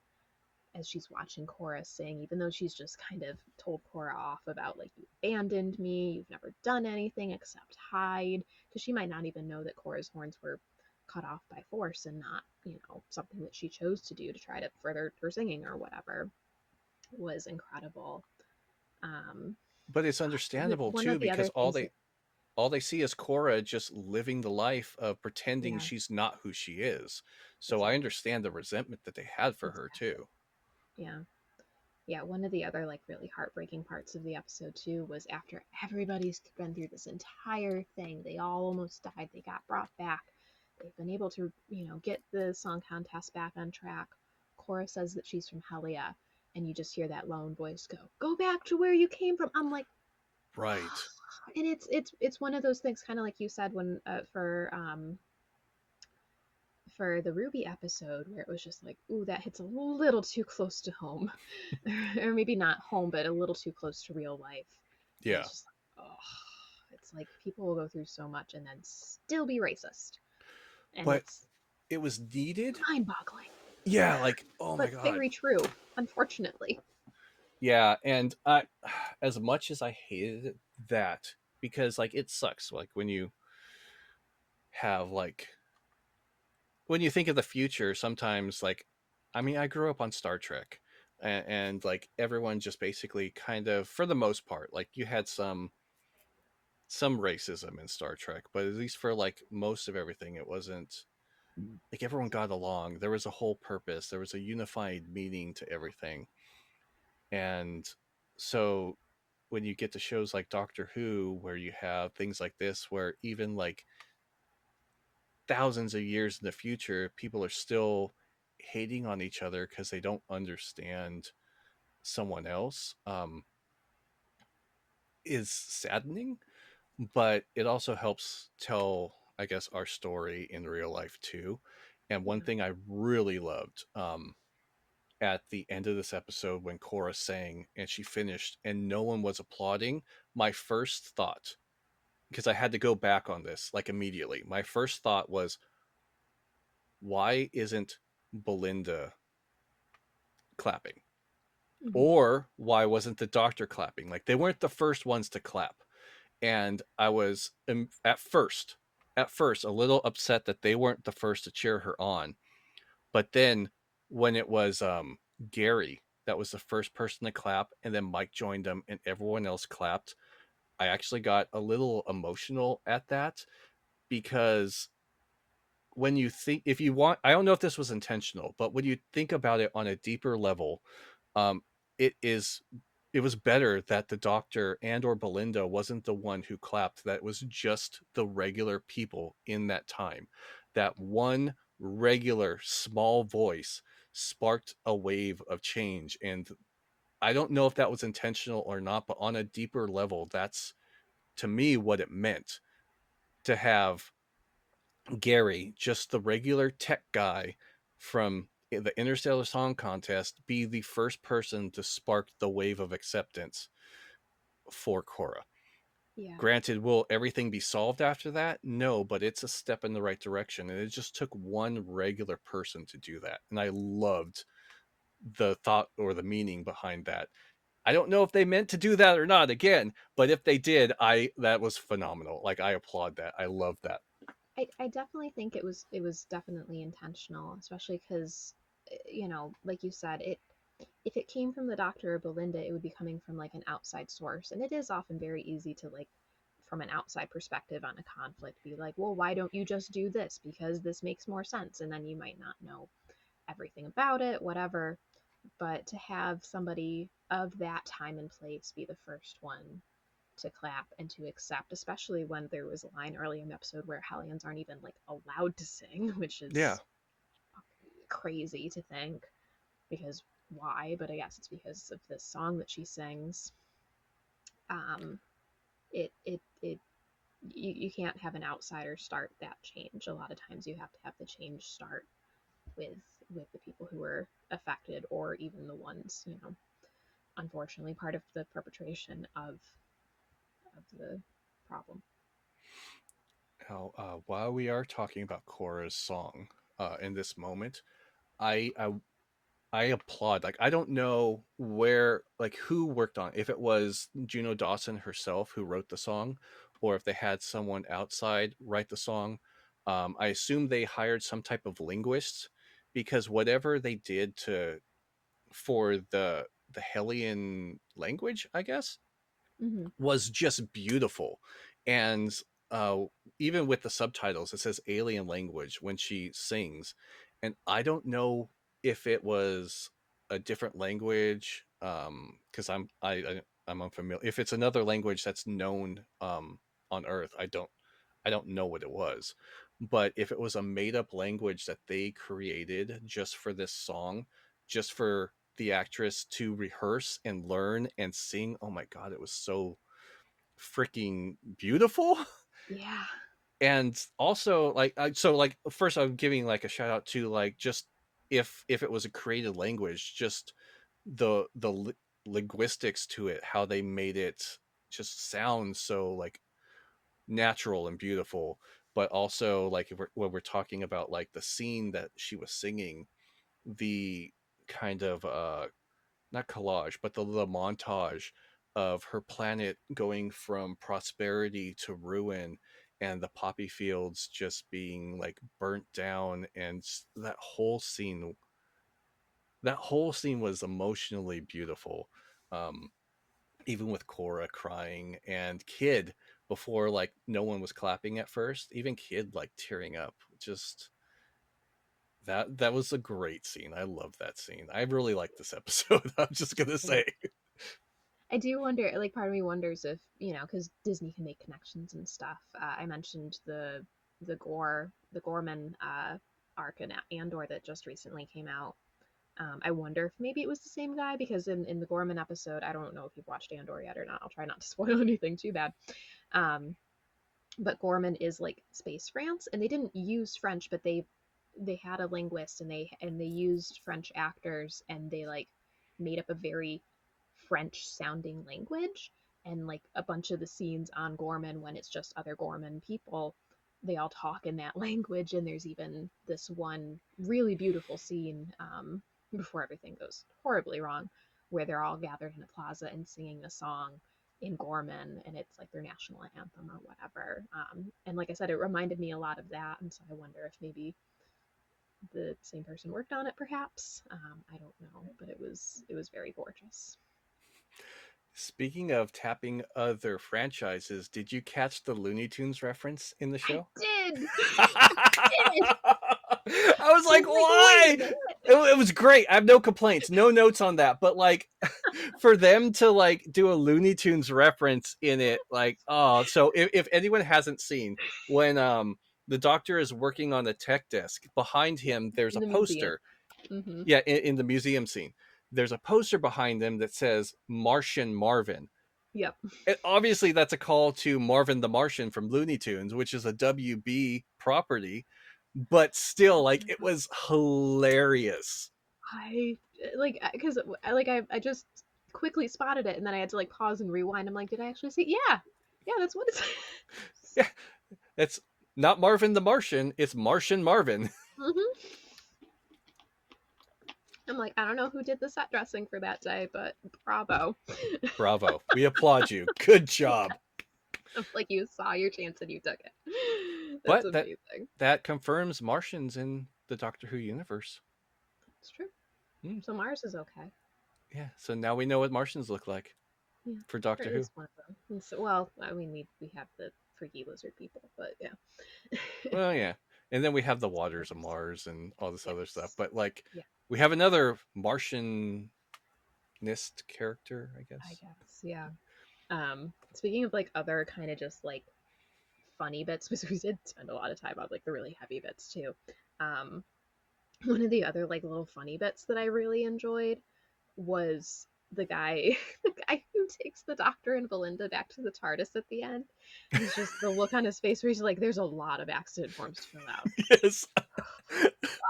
as she's watching Cora sing, even though she's just kind of told Cora off about, like, you abandoned me, you've never done anything except hide, because she might not even know that Cora's horns were cut off by force and not, something that she chose to do to try to further her singing or whatever, was incredible. Um, but it's understandable one too of the because other things that, all they see is Cora just living the life of pretending yeah, she's not who she is. So I exactly, understand the resentment that they had for her exactly, too. yeah. Yeah, one of the other like really heartbreaking parts of the episode too was after everybody's been through this entire thing, they all almost died, they got brought back, they've been able to, get the song contest back on track. Cora says that she's from Helia, and you just hear that lone voice go back to where you came from. I'm like, Right. and it's one of those things, kind of like you said when for the Ruby episode, where it was just like, ooh, that hits a little too close to home. Or maybe not home, but a little too close to real life. And Yeah. it's just like, oh, it's like people will go through so much and then still be racist. And But it's it was needed. mind boggling, Yeah, like oh my but god. very true, unfortunately. Yeah, and I as much as I hated that because like it sucks like when you have like when you think of the future sometimes like I mean I grew up on Star Trek and like everyone just basically kind of for the most part like you had some racism in Star Trek, but at least for like most of everything it wasn't like everyone got along. There was a whole purpose. There was a unified meaning to everything. And so when you get to shows like Doctor Who, where you have things like this, where even like thousands of years in the future, people are still hating on each other because they don't understand someone else, is saddening. But it also helps tell, I guess, our story in real life too. And one Yeah. thing I really loved, at the end of this episode when Cora sang and she finished and no one was applauding, my first thought, because I had to go back on this like immediately, my first thought was, why isn't Belinda clapping? Mm-hmm. Or why wasn't the Doctor clapping? Like they weren't the first ones to clap. And I was at first a little upset that they weren't the first to cheer her on. But then when it was Gary that was the first person to clap, and then Mike joined them, and everyone else clapped, I actually got a little emotional at that, because when you think, if you want, I don't know if this was intentional, but when you think about it on a deeper level, um it is, it was better that the doctor and or Belinda wasn't the one who clapped, that it was just the regular people in that time. That one regular small voice sparked a wave of change. And I don't know if that was intentional or not, but on a deeper level, that's to me what it meant to have Gary, just the regular tech guy from the Interstellar Song Contest, be the first person to spark the wave of acceptance for Cora. Yeah. Granted, will everything be solved after that? No, but it's a step in the right direction. And it just took one regular person to do that. And I loved the thought or the meaning behind that. I don't know if they meant to do that or not again, but if they did, that was phenomenal. Like, I applaud that. I love that. I definitely think it was definitely intentional, especially because, like you said, it if it came from the doctor or Belinda, it would be coming from like an outside source, and it is often very easy to, like, from an outside perspective on a conflict, be like, well, why don't you just do this because this makes more sense, and then you might not know everything about it, whatever. But to have somebody of that time and place be the first one to clap and to accept, especially when there was a line earlier in the episode where Hellions aren't even like allowed to sing, which Yeah. is crazy to think, because why? But I guess it's because of this song that she sings. Um, it you can't have an outsider start that change. A lot of times you have to have the change start with the people who were affected, or even the ones, unfortunately part of the perpetration of the problem. Now, while we are talking about Cora's song in this moment, I, I I applaud. Like, I don't know where, like, who worked on it. If it was Juno Dawson herself who wrote the song, or if they had someone outside write the song. I assume they hired some type of linguist, because whatever they did to for the Hellion language, I guess, Hmm. was just beautiful. And uh even with the subtitles, it says alien language when she sings. And I don't know if it was a different language, because I'm unfamiliar. If it's another language that's known on Earth, I don't know what it was. But if it was a made up language that they created just for this song, just for the actress to rehearse and learn and sing, oh my god, it was so freaking beautiful. Yeah. And also, like, so, like, first I'm giving like a shout out to, like, just, if it was a created language, just the linguistics to it, how they made it just sound so, like, natural and beautiful. But also, like, if when we're talking about, like, the scene that she was singing, the kind of not collage, but the montage of her planet going from prosperity to ruin, and the poppy fields just being, like, burnt down. And that whole scene was emotionally beautiful. um Even with Cora crying, and Kid, before, like, no one was clapping at first, even Kid, like, tearing up. Just, that was a great scene. I love that scene. I really like this episode. I'm just gonna Yeah. say. I do wonder, like, part of me wonders if, because Disney can make connections and stuff. I mentioned the Gorman arc in Andor that just recently came out. I wonder if maybe it was the same guy, because in the Gorman episode, I don't know if you've watched Andor yet or not. I'll try not to spoil anything too bad. Um, but Gorman is like space France, and they didn't use French, but they had a linguist, and they used French actors, and they like made up a very French sounding language. And like a bunch of the scenes on Gorman, when it's just other Gorman people, they all talk in that language. And there's even this one really beautiful scene, before everything goes horribly wrong, where they're all gathered in a plaza and singing a song in Gorman, and it's like their national anthem or whatever. And like I said, it reminded me a lot of that, and so I wonder if maybe the same person worked on it, perhaps. I don't know, but it was very gorgeous. Speaking of tapping other franchises, did you catch the Looney Tunes reference in the I show? did. I did. I was I was like, like, wait why? a minute. It was great. I have no complaints, no notes on that. But like, for them to like do a Looney Tunes reference in it, like, oh, so if anyone hasn't seen, when the Doctor is working on the tech desk, behind him there's In a the museum. poster. Mm-hmm. Yeah, in the museum scene, there's a poster behind them that says Martian Marvin. Yep. Obviously, that's a call to Marvin the Martian from Looney Tunes, which is a WB property, but still, like, it was hilarious. I like because I just quickly spotted it, and then I had to like pause and rewind. I'm like, did I actually see? Yeah, yeah, that's what it's. Yeah, it's not Marvin the Martian, it's Martian Marvin. hmm I'm like, I don't know who did the set dressing for that day, but bravo. Bravo. We applaud you. Good job. I'm like, you saw your chance and you took it. That's But amazing. that confirms Martians in the Doctor Who universe. It's true. Hmm. So Mars is okay. Yeah, so now we know what Martians look like Yeah, for or Doctor Who. is one of them. And so, well, I mean, we have the freaky lizard people, but yeah. Well, yeah. And then we have the waters of Mars and all this other stuff. Yes. But like, Yeah, we have another Martian character, I I guess. guess. Yeah. Speaking of like other kind of just like funny bits, because we did spend a lot of time on like the really heavy bits too. Um, one of the other like little funny bits that I really enjoyed was the guy the guy who takes the Doctor and Belinda back to the TARDIS at the end. He's just the look on his face where he's like, there's a lot of accident forms to fill out. Yes.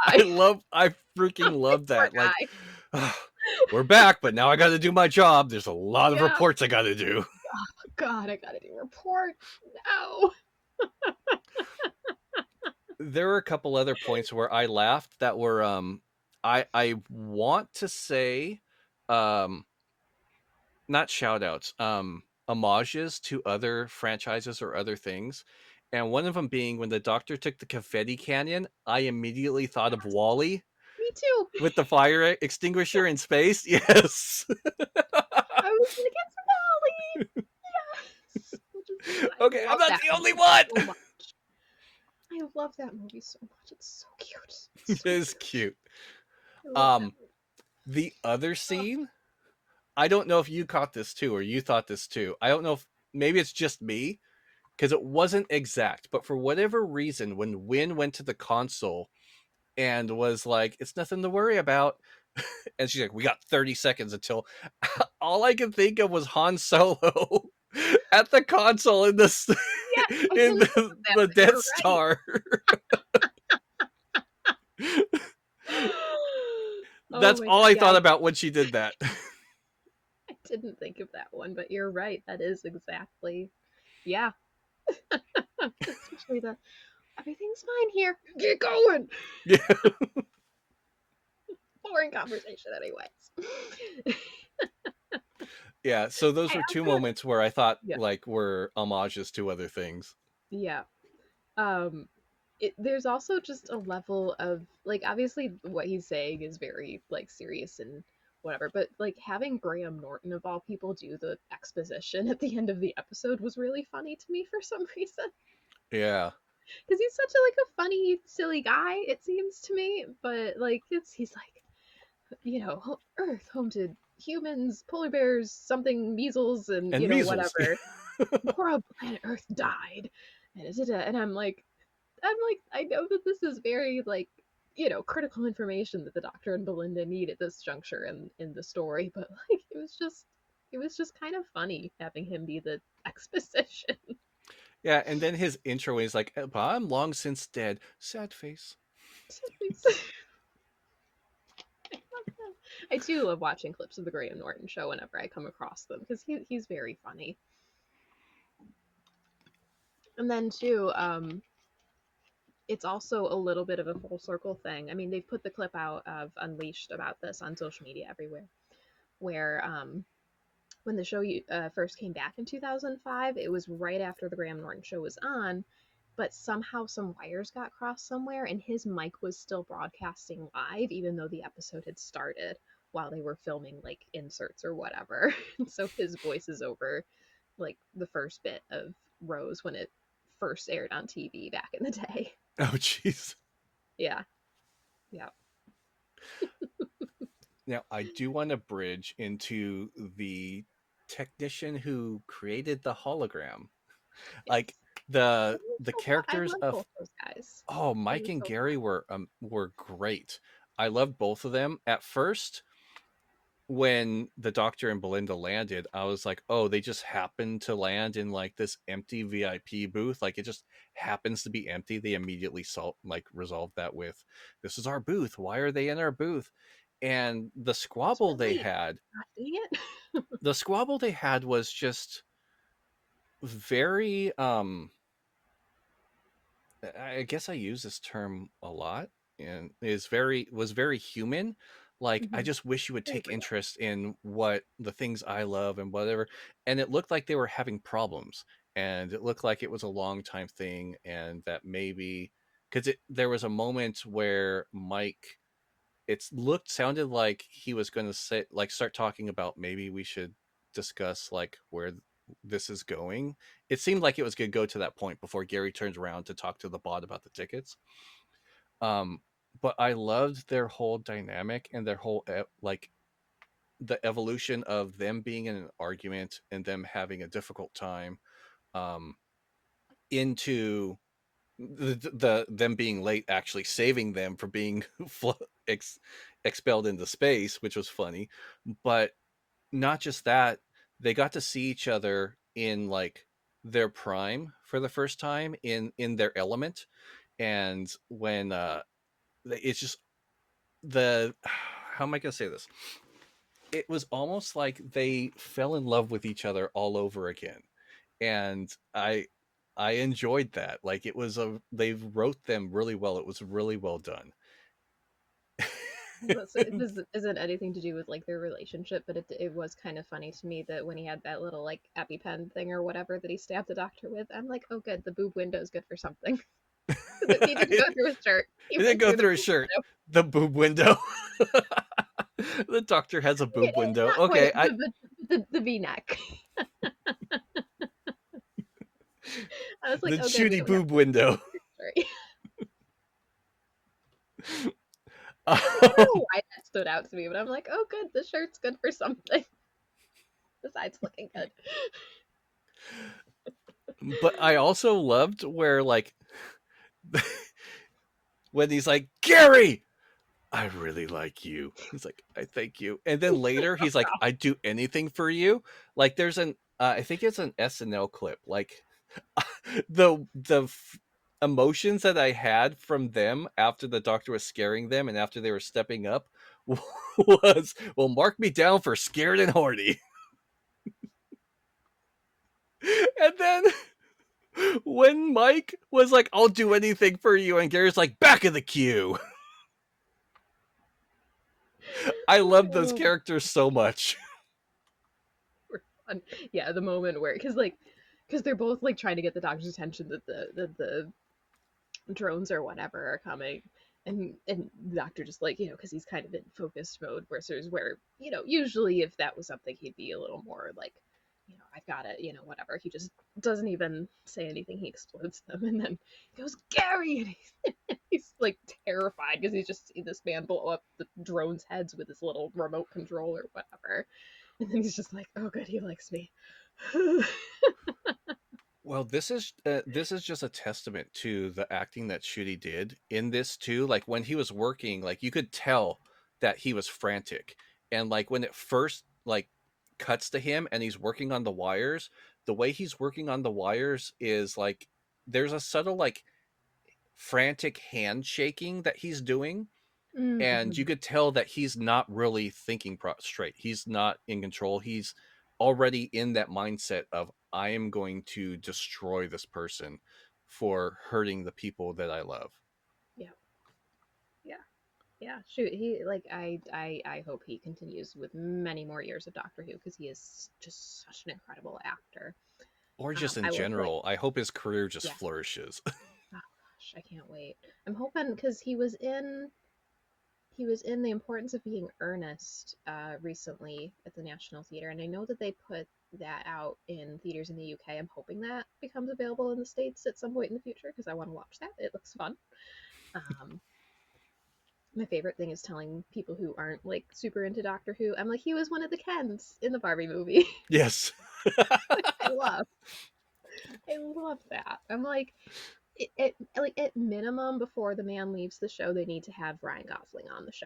I I freaking love poor that. Like, guy. we're back, but now I got to do my job. There's a lot of Yeah. reports I got to do. God, I gotta do a report. No. There were a couple other points where I laughed that were I want to say um not shout outs, homages to other franchises or other things. And one of them being when the Doctor took the confetti cannon, I immediately thought of Yes. Wally Me too. with the fire extinguisher in space. Yes. I was gonna get some Wally. Yes. I Okay, I'm love not that the only movie one. so much. I love that movie so much. It's so cute. It It's so is cute. cute. I love that Um, movie. the other Oh, scene, I don't know if you caught this too or you thought this too. I don't know if maybe it's just me because it wasn't exact, but for whatever reason, when Win went to the console and was like, "It's nothing to worry about," and she's like, "We got 30 seconds until," all I could think of was Han Solo at the console in the yeah, I in didn't think of that, the but you're Death right. Star. Oh That's my all god, I yeah, thought about when she did that. I didn't think of that one, but you're right. That is exactly, yeah. Especially the everything's fine here. Get going. Yeah. Boring conversation, anyways. Yeah, so those I were two also, moments where I thought yeah, like were homages to other things. yeah. Um, there's also just a level of like obviously what he's saying is very like serious and whatever, but like having Graham Norton of all people do the exposition at the end of the episode was really funny to me for some reason Yeah. because he's such a like a funny silly guy it seems to me, but like he's like Earth home to humans, polar bears, something measles, and And measles. whatever. Poor planet Earth died, and I'm like, I know that this is very like, critical information that the Doctor and Belinda need at this juncture in the story, but like it was just kind of funny having him be the exposition. Yeah, and then his intro is like, "But I'm long since dead." Sad face. I too love watching clips of the Graham Norton show whenever I come across them because he's very funny. And then too, it's also a little bit of a full circle thing. I mean, they've put the clip out of Unleashed about this on social media everywhere, where when the show first came back in 2005, it was right after the Graham Norton show was on, but somehow some wires got crossed somewhere and his mic was still broadcasting live even though the episode had started while they were filming like inserts or whatever. So his voice is over like the first bit of Rose when it first aired on TV back in the day. Oh, jeez. Yeah. Yeah. Now, I do want to bridge into the technician who created the hologram. Like Yes. the I characters love of, both those guys. oh, They Mike were and so Gary were great. I loved both of them. At first, when the Doctor and Belinda landed, I was like, oh, they just happened to land in like this empty VIP booth. Like it just happens to be empty. They immediately resolved that with, this is our booth. Why are they in our booth? And Wait. God dang it. the squabble they had was just very I guess I use this term a lot, and was very human. Like, I Mhm. just wish you would Very take real. interest in what the things I love and whatever. And it looked like they were having problems, and it looked like it was a long time thing, and that maybe because it there was a moment where Mike, sounded like he was going to say, like, start talking about maybe we should discuss like where this is going. It seemed like it was going to go to that point before Gary turns around to talk to the bot about the tickets. um but I loved their whole dynamic and their whole like the evolution of them being in an argument and them having a difficult time, um into them being late actually saving them from being ex- expelled into space, which was funny. But not just that, they got to see each other in like their prime for the first time in their element. And when it's just the how am I going to say this, it was almost like they fell in love with each other all over again. And I enjoyed that. Like, it was a they wrote them really well. It was really well done. So this isn't anything to do with like their relationship, but it was kind of funny to me that when he had that little like EpiPen thing or whatever that he stabbed the doctor with, I'm like, oh good, the boob window is good for something. Because he didn't go it through his shirt. He didn't went go through the through his boob shirt. The boob window. The doctor has a window. boob window. Not quite Okay, I the V-neck. I was like, the oh good, we Judy don't have boob window. to. I don't Um, know why that stood out to me, but I'm like, oh good, the shirt's good for something besides looking good. but I also loved where like when he's like, Gary, I really like you. He's like, I thank you. And then later he's like, I'd do anything for you. Like, there's an I think it's an SNL clip. Like, the emotions that I had from them after the doctor was scaring them and after they were stepping up was, well, mark me down for scared and horny. And then when Mike was like, I'll do anything for you, and Gary's like, back of the queue. I love those Oh, characters so much. fun. Yeah, the moment where because they're both like trying to get the doctor's attention that the drones or whatever are coming. And the doctor just like because he's kind of in focused mode versus where usually if that was something he'd be a little more like I've got it whatever. He just doesn't even say anything. He explodes them and then he goes Gary and he's like terrified because he's just seen this man blow up the drones' heads with his little remote control or whatever. And then he's just like, oh good, he likes me. Well, this is just a testament to the acting that Ncuti did in this too. Like, when he was working, like, you could tell that he was frantic, and like when it first like cuts to him and he's working on the wires, the way he's working on the wires is like there's a subtle like frantic hand shaking that he's doing, and you Mm-hmm. could tell that he's not really thinking straight. He's not in control. He's already in that mindset of, I am going to destroy this person for hurting the people that I love. Yeah, yeah. Yeah, shoot. He like I hope he continues with many more years of Doctor Who because he is just such an incredible actor. Or just in I will say, general, I hope his career just yeah, flourishes. gosh, I can't wait. I'm hoping because he was in The Importance of Being Earnest recently at the National Theater, and I know that they put that out in theaters in the UK. I'm hoping that becomes available in the States at some point in the future because I want to watch that. It looks fun. Um, my favorite thing is telling people who aren't like super into Doctor Who, I'm like, he was one of the Kens in the Barbie movie, Yes. which I love that. I'm like, like at minimum before the man leaves the show, they need to have Ryan Gosling on the show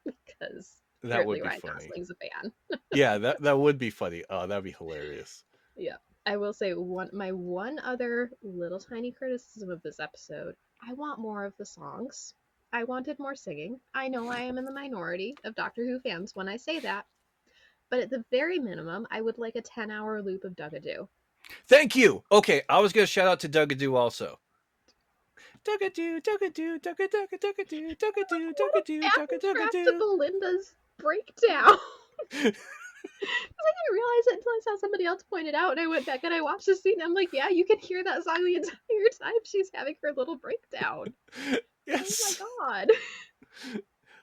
because That would apparently be Ryan funny. Gosling's a fan. Yeah, that would be funny. Oh, that'd be hilarious. Yeah. I will say my one other little tiny criticism of this episode, I want more of the songs. I wanted more singing. I know I am in the minority of Doctor Who fans when I say that, but at the very minimum, I would like a 10-hour loop of Dugadoo. Thank you. Okay, I was gonna shout out to Dugadoo also. Dugadoo, Dugadoo, Dugadoo, Dugadoo, Dugadoo, Dugadoo, Backtrack to Dugadoo. Belinda's breakdown. I didn't realize it until I saw somebody else point it out, and I went back and I watched the scene. And I'm like, yeah, you can hear that song the entire time she's having her little breakdown. Oh Yes. my god.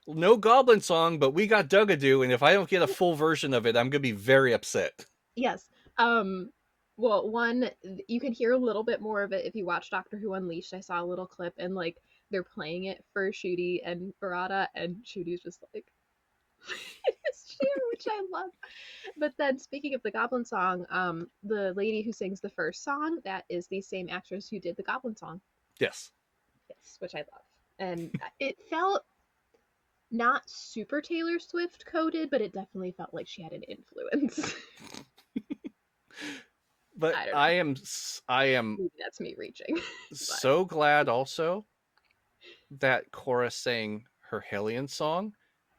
No Goblin song, but we got Dugadoo, and if I don't get a full version of it, I'm gonna be very upset. Yes. Um. Well, one, you can hear a little bit more of it if you watch Doctor Who Unleashed. I saw a little clip, and like they're playing it for Ncuti and Varada, and Ncudi's just like his chair, which I love. But then, speaking of the Goblin song, the lady who sings the first song, that is the same actress who did the Goblin song. Yes. Yes, which I love, and it felt not super Taylor Swift coded, but it definitely felt like she had an influence. But I don't know. I am Maybe that's me reaching, but so glad also that Cora sang her Hellion song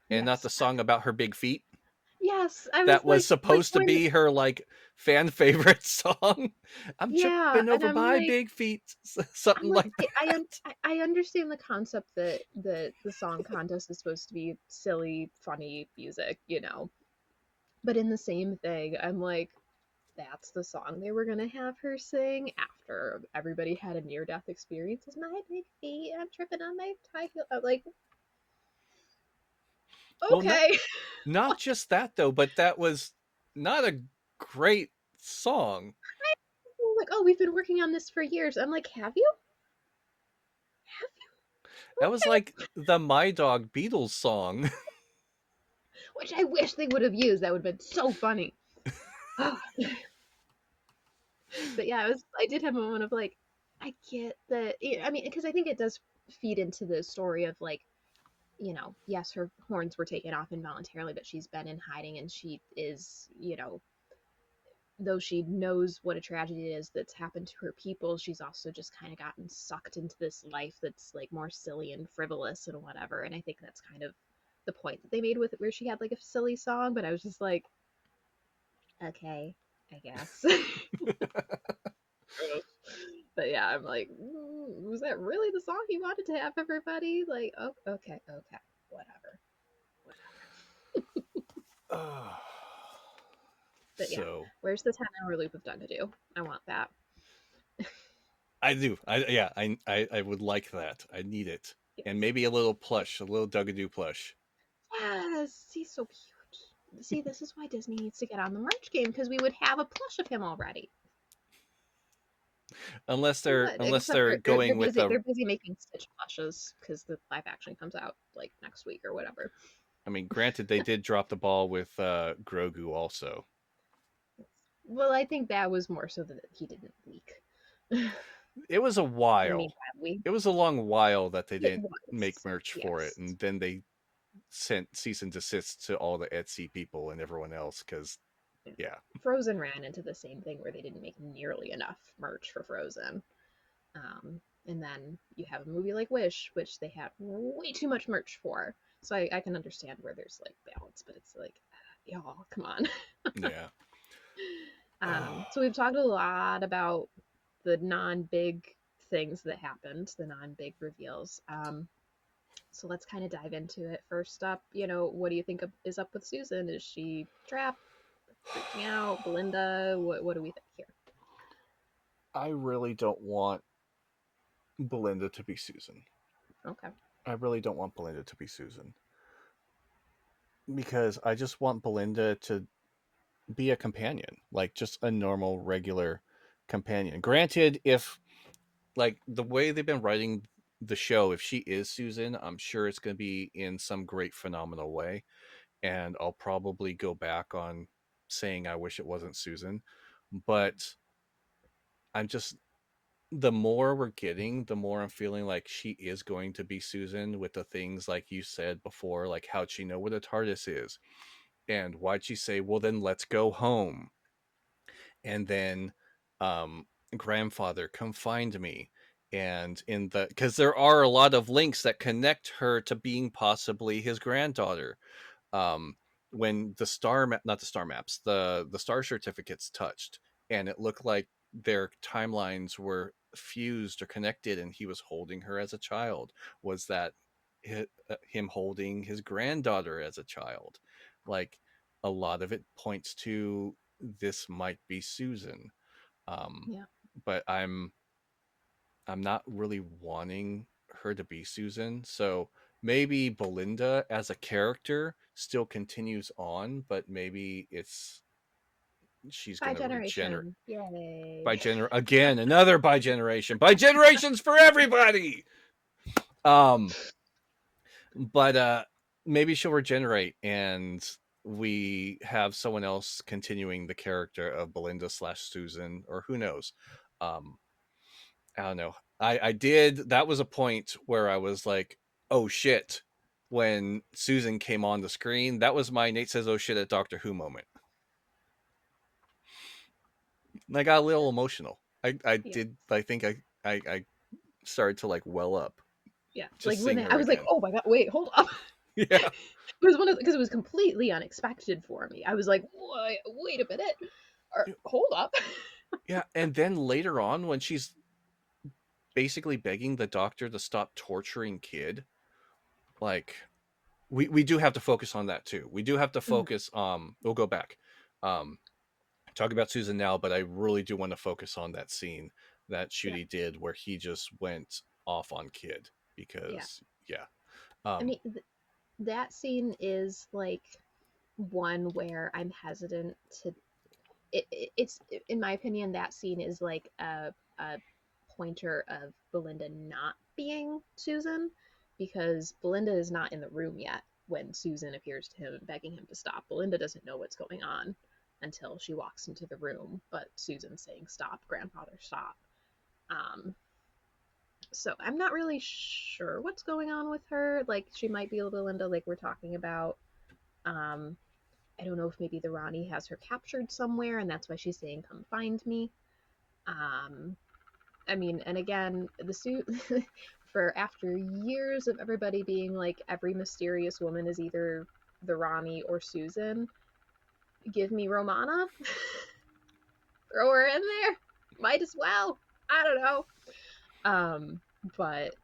and not yes, the song about her big feet. yes, I was That was like supposed to when be her like fan favorite song. I'm yeah, tripping and over my big feet, I'm something like like that. I understand the concept that the song contest is supposed to be silly, funny music, but in the same thing, I'm like, that's the song they were gonna have her sing after everybody had a near death experience. Is my big feet? I'm tripping on my high heel. I'm like, Well, not okay. not just that though, but that was not a great song. Like, oh, we've been working on this for years. I'm like, have you? Have you? That was Okay. like the My Dog Beatles song. Which I wish they would have used. That would have been so funny. But yeah, I did have a moment of like, I get that. I mean, because I think it does feed into the story of like, yes, her horns were taken off involuntarily, but she's been in hiding and she is, though she knows what a tragedy it is that's happened to her people, she's also just kind of gotten sucked into this life that's like more silly and frivolous and whatever. And I think that's kind of the point that they made with it, where she had like a silly song, but I was just like, okay, I guess. But yeah, I'm like, was that really the song he wanted to have everybody? Like, oh, okay, whatever, whatever. But yeah, So where's the 10-hour loop of Dugadoo? I want that. I do. I would like that. I need it. And Yes. maybe a little plush, a little Dugadoo plush. Yes, he's so cute. See, this is why Disney needs to get on the merch game because we would have a plush of him already. Unless We they're would, unless except they're they're going with busy. a They're busy making Stitch plushes because the live action comes out like next week or whatever. I mean, granted they did drop the ball with Grogu also. Well, I think that was more so that he didn't leak. In It was a the while. meantime, we It was a long while that they it didn't make was merch for it, yes. and then they sent cease and desist to all the Etsy people and everyone else because yeah. Frozen ran into the same thing where they didn't make nearly enough merch for Frozen. And then you have a movie like Wish, which they had way too much merch for. So I can understand where there's like balance, but it's like, y'all, come on. Yeah. So we've talked a lot about the non-big things that happened, the non-big reveals. So let's kind of dive into it. First up, what do you think is up with Susan? Is she trapped, freaking out? Belinda, what do we think here? I really don't want Belinda to be Susan. Okay. I really don't want Belinda to be Susan because I just want Belinda to be a companion, like just a normal, regular companion. Granted, if like the way they've been writing the show, if she is Susan, I'm sure it's going to be in some great, phenomenal way, and I'll probably go back on saying I wish it wasn't Susan, but I'm just the more we're getting, the more I'm feeling like she is going to be Susan with the things like you said before, like how'd she know where the TARDIS is? And why'd she say, well, then let's go home? And then, um, grandfather, come find me. And in the, because there are a lot of links that connect her to being possibly his granddaughter. um, when the not the star maps, the star certificates touched, and it looked like their timelines were fused or connected, and he was holding her as a child. Was that him holding his granddaughter as a child? Like a lot of it points to this might be Susan. Um, Yeah. but I'm not really wanting her to be Susan. So maybe Belinda as a character still continues on, but maybe it's she's By gonna regenerate generation. Yay. by again, another by generation. By generations for everybody. Um but maybe she'll regenerate and we have someone else continuing the character of Belinda slash Susan, or who knows. Um I don't know. I did. That was a point where I was like, "Oh shit!" When Susan came on the screen, that was my Nate says, "Oh shit" at Doctor Who moment. And I got a little emotional. I Yeah. did. I think I started to like well up Yeah. Like just when seeing I her was like, again. oh my god, wait, hold up. Yeah, It was one of because it was completely unexpected for me. I was like, wait a minute, or hold up. yeah. And then later on, when she's basically begging the doctor to stop torturing Kid, like we do have to focus on that too. We do have to Mhm. focus. We'll go back. Um, talk about Susan now, but I really do want to focus on that scene that Yeah. Ncuti did where he just went off on Kid Yeah. because yeah. I Um mean, that scene is like one where I'm hesitant to. It's in my opinion that scene is like a pointer of Belinda not being Susan because Belinda is not in the room yet when Susan appears to him begging him to stop. Belinda doesn't know what's going on until she walks into the room, but Susan's saying stop, grandfather, stop. Um, so I'm not really sure what's going on with her. Like she might be a Belinda like we're talking about. Um, I don't know if maybe the Rani has her captured somewhere and that's why she's saying come find me. Um, I mean, and again, the suit for after years of everybody being like every mysterious woman is either the Rani or Susan, give me Romana. Throw her in there. Might as well. I don't know. Um, but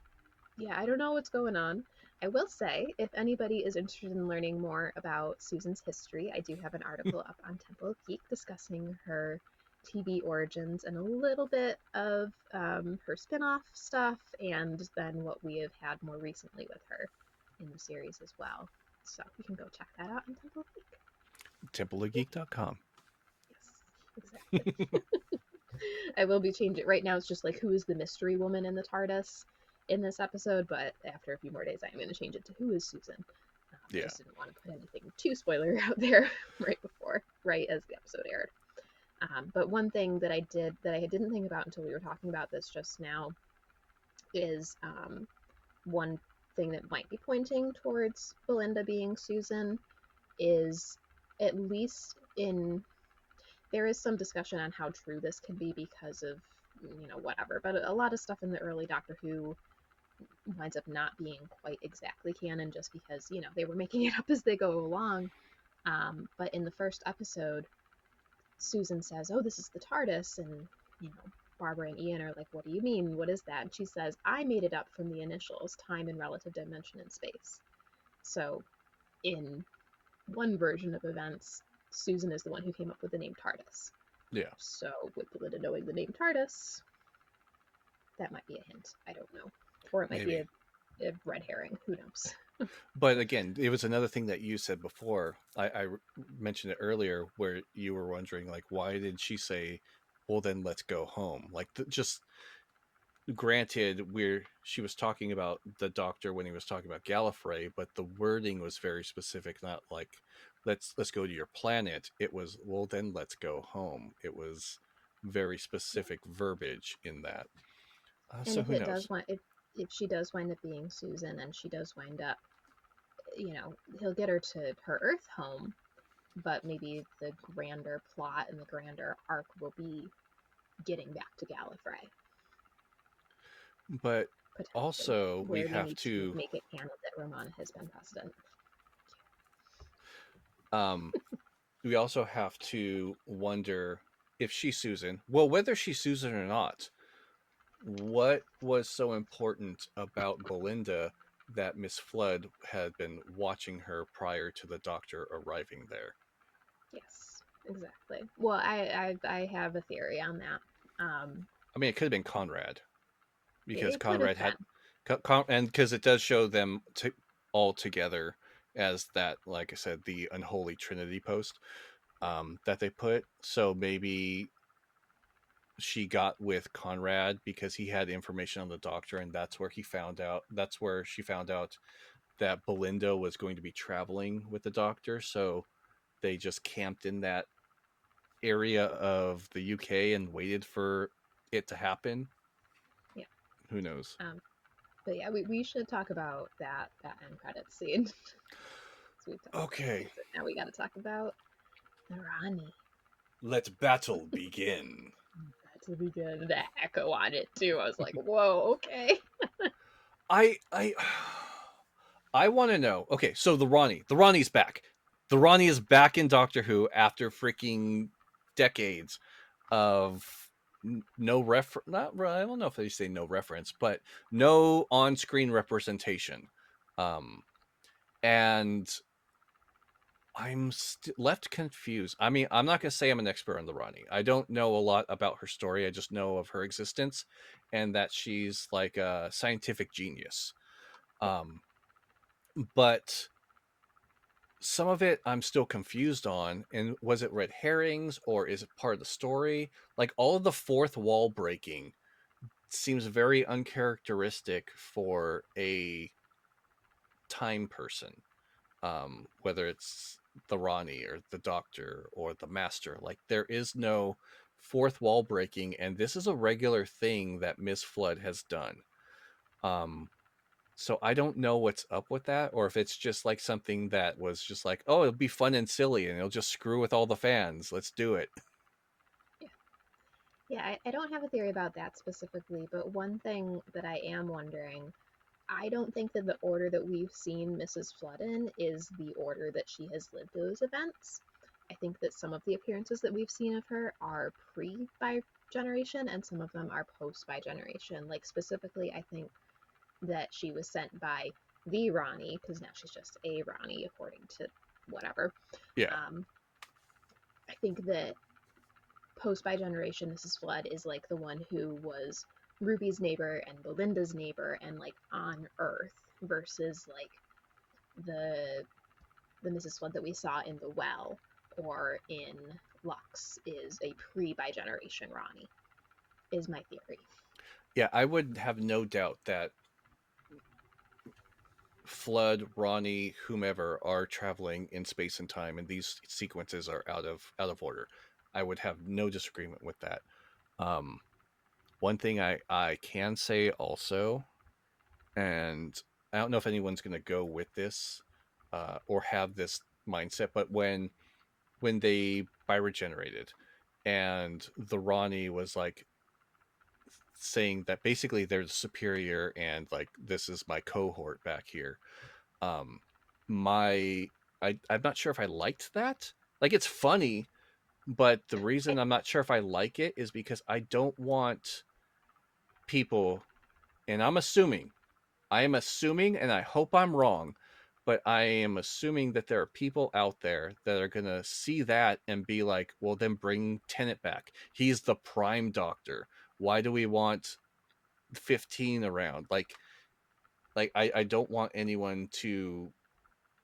yeah, I don't know what's going on. I will say, if anybody is interested in learning more about Susan's history, I do have an article up on Temple of Geek discussing her TV origins and a little bit of her spin off stuff, and then what we have had more recently with her in the series as well. So you can go check that out on Temple of Geek. templeofgeek.com. Yes, exactly. I will be changing. Right now, it's just like who is the mystery woman in the TARDIS in this episode, but after a few more days, I'm going to change it to who is Susan. I Yeah. just didn't want to put anything too spoiler out there right as the episode aired. But one thing that I didn't think about until we were talking about this just now is one thing that might be pointing towards Belinda being Susan is at least in there is some discussion on how true this can be because of whatever, but a lot of stuff in the early Doctor Who winds up not being quite exactly canon just because they were making it up as they go along. But in the first episode, Susan says, oh, this is the TARDIS, and Barbara and Ian are like, what do you mean, what is that? And she says, I made it up from the initials, time and relative dimension and space. So in one version of events, Susan is the one who came up with the name TARDIS. Yeah. So with Belinda knowing the name TARDIS, that might be a hint. I don't know, or it might be Maybe. a red herring. Who knows? But again, it was another thing that you said before. I mentioned it earlier where you were wondering, like, why did she say, well, then let's go home? Like, just granted, she was talking about the doctor when he was talking about Gallifrey, but the wording was very specific, not like, let's go to your planet. It was, well, then let's go home. It was very Yeah. specific verbiage in that. And So if who it does knows? wind, if she does wind up being Susan, and she does wind up, he'll get her to her Earth home, but maybe the grander plot and the grander arc will be getting back to Gallifrey, But potentially, also, we where we have need to to make it canon that Romana has been president. um we also have to wonder if she's Susan. Well, whether she's Susan or not, what was so important about Belinda that Miss Flood had been watching her prior to the doctor arriving there? Yes, exactly. Well, I have a theory on that. I mean, it could have been Conrad because It could have Conrad had, been. and because it does show them all together as that, like I said, the unholy Trinity post that they put. So maybe she got with Conrad because he had information on the doctor, and that's where he found out. That's where she found out that Belinda was going to be traveling with the doctor. So they just camped in that area of the UK and waited for it to happen. Yeah. Who knows? Um, but yeah, we should talk about that end credits scene. So we've talked about Okay, Susan. Now we got to talk about Rani. let battle begin. To begin, the echo on it too. I was like, whoa, okay. I I want to know. Okay, so the Ronnie's back. The Ronnie is back in Doctor Who after freaking decades of no reference. Not I don't know if they say no reference, but no on-screen representation. Um, and I'm left confused. I mean, I'm not gonna say I'm an expert on the Ronnie. I don't know a lot about her story. I just know of her existence and that she's like a scientific genius. Yeah. Um, but some of it I'm still confused on. And was it red herrings or is it part of the story? Like all of the fourth wall breaking seems very uncharacteristic for a time person. Whether it's the Rani or the Doctor or the Master, like there is no fourth wall breaking, and this is a regular thing that Miss Flood has done. Um, So I don't know what's up with that, or if it's just like something that was just like, oh, it'll be fun and silly, and it'll just screw with all the fans. Let's do it. Yeah. Yeah, I don't have a theory about that specifically, but one thing that I am wondering, I don't think that the order that we've seen Mrs. Flood in is the order that she has lived those events. I think that some of the appearances that we've seen of her are pre by generation and some of them are post by generation. Like specifically, I think that she was sent by the Rani, because now she's just a Rani according to whatever. Yeah, Um, I think that post by generation, Mrs. Flood is like the one who was Ruby's neighbor and Belinda's neighbor and like on Earth versus like the the Mrs. Flood that we saw in the well or in Lux is a pre by generation Ronnie, is my theory. yeah, I would have no doubt that Flood, Ronnie, whomever are traveling in space and time, and these sequences are out of order. I would have no disagreement with that. Um, One thing I can say also, and I don't know if anyone's going to go with this or have this mindset, but when they bioregenerated and the Ronnie was like saying that basically they're superior and like this is my cohort back here. Um my I'm not sure if I liked that. Like it's funny, but the reason I'm not sure if I like it is because I don't want people, and I am assuming, and I hope I'm wrong, but I am assuming that there are people out there that are going to see that and be like, well, then bring Tennant back. He's the prime doctor. Why do we want 15 around. Like I don't want anyone to,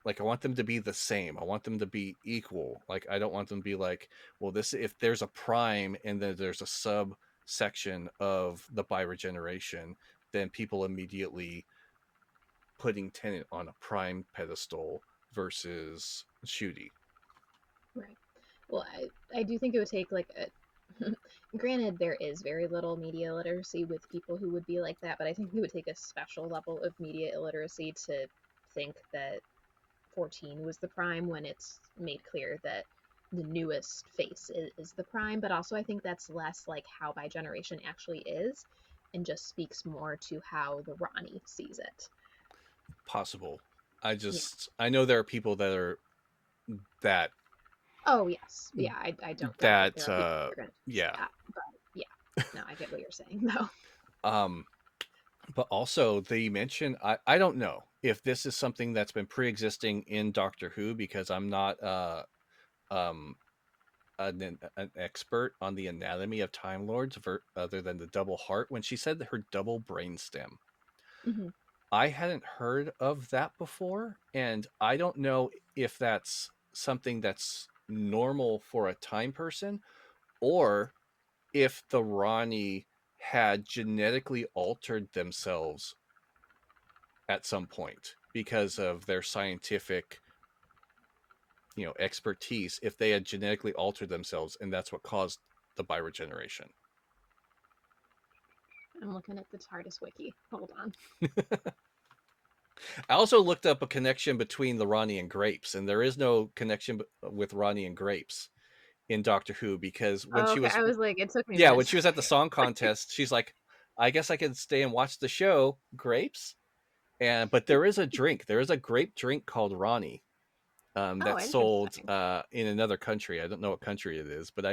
like, I want them to be the same. I want them to be equal. Like, I don't want them to be like, well, this, if there's a prime and then there's a sub section of the bioregeneration, then people immediately putting Tenant on a prime pedestal versus Shooty. Right. Well, I do think it would take like a. Granted, there is very little media literacy with people who would be like that, but I think it would take a special level of media illiteracy to think that 14 was the prime when it's made clear that the newest face is the prime. But also, I think that's less like how by generation actually is and just speaks more to how the Rani sees it. Possible. Yeah. I know there are people that are that Oh, yes. Yeah, I don't doubt that there that are people who are going to say yeah. that. But yeah, no, I get what you're saying, though. Um but also they mentioned, I don't know if this is something that's been pre-existing in Doctor Who, because I'm not um an expert on the anatomy of Time Lords other than the double heart. When she said that her double brainstem, Hmm. I hadn't heard of that before, and I don't know if that's something that's normal for a time person, or if the Rani had genetically altered themselves at some point because of their scientific, expertise. If they had genetically altered themselves, and that's what caused the bioregeneration. I'm looking at the TARDIS wiki. Hold on. I also looked up a connection between the Rani and grapes, and there is no connection with Rani and grapes in Doctor Who, because when Oh, she okay. was, I was like, it took me a yeah, minute when to she was at the song find. contest, she's like, I guess I can stay and watch the show. Grapes, and but there is a drink. There is a grape drink called Rani, Oh, that's sold interesting. in another country. I don't know what country it is, but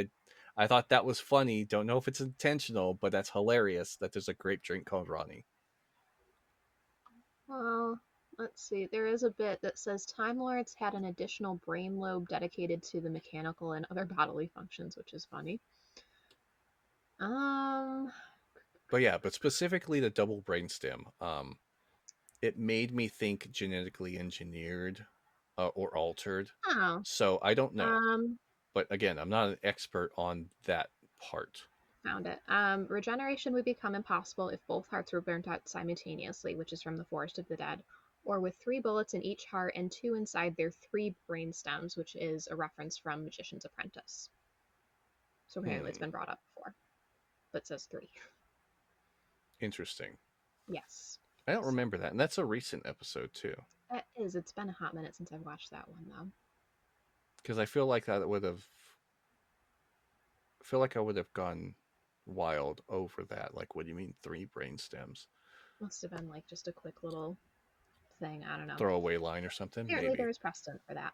I thought that was funny. Don't know if it's intentional, but that's hilarious that there's a grape drink called Rani. Well, let's see. There is a bit that says Time Lords had an additional brain lobe dedicated to the mechanical and other bodily functions, which is funny. Um, But yeah, but specifically the double brainstem, it made me think genetically engineered or altered. oh, So I don't know, um, but again, I'm not an expert on that part. found it. Regeneration would become impossible if both hearts were burnt out simultaneously, which is from the Forest of the Dead, or with 3 bullets in each heart and 2 inside their 3 brain stems, which is a reference from Magician's Apprentice. So apparently it's Hmm, been brought up before, but it says 3. interesting. Yes. I don't So remember that, and that's a recent episode too, that is. It's been a hot minute since I've watched that one, though. because I feel like that would have feel like I would have gone wild over that. Like, what do you mean 3 brain stems? Must have been like just a quick little thing. I don't know. Throwaway line or something? Apparently there Maybe. was precedent for that.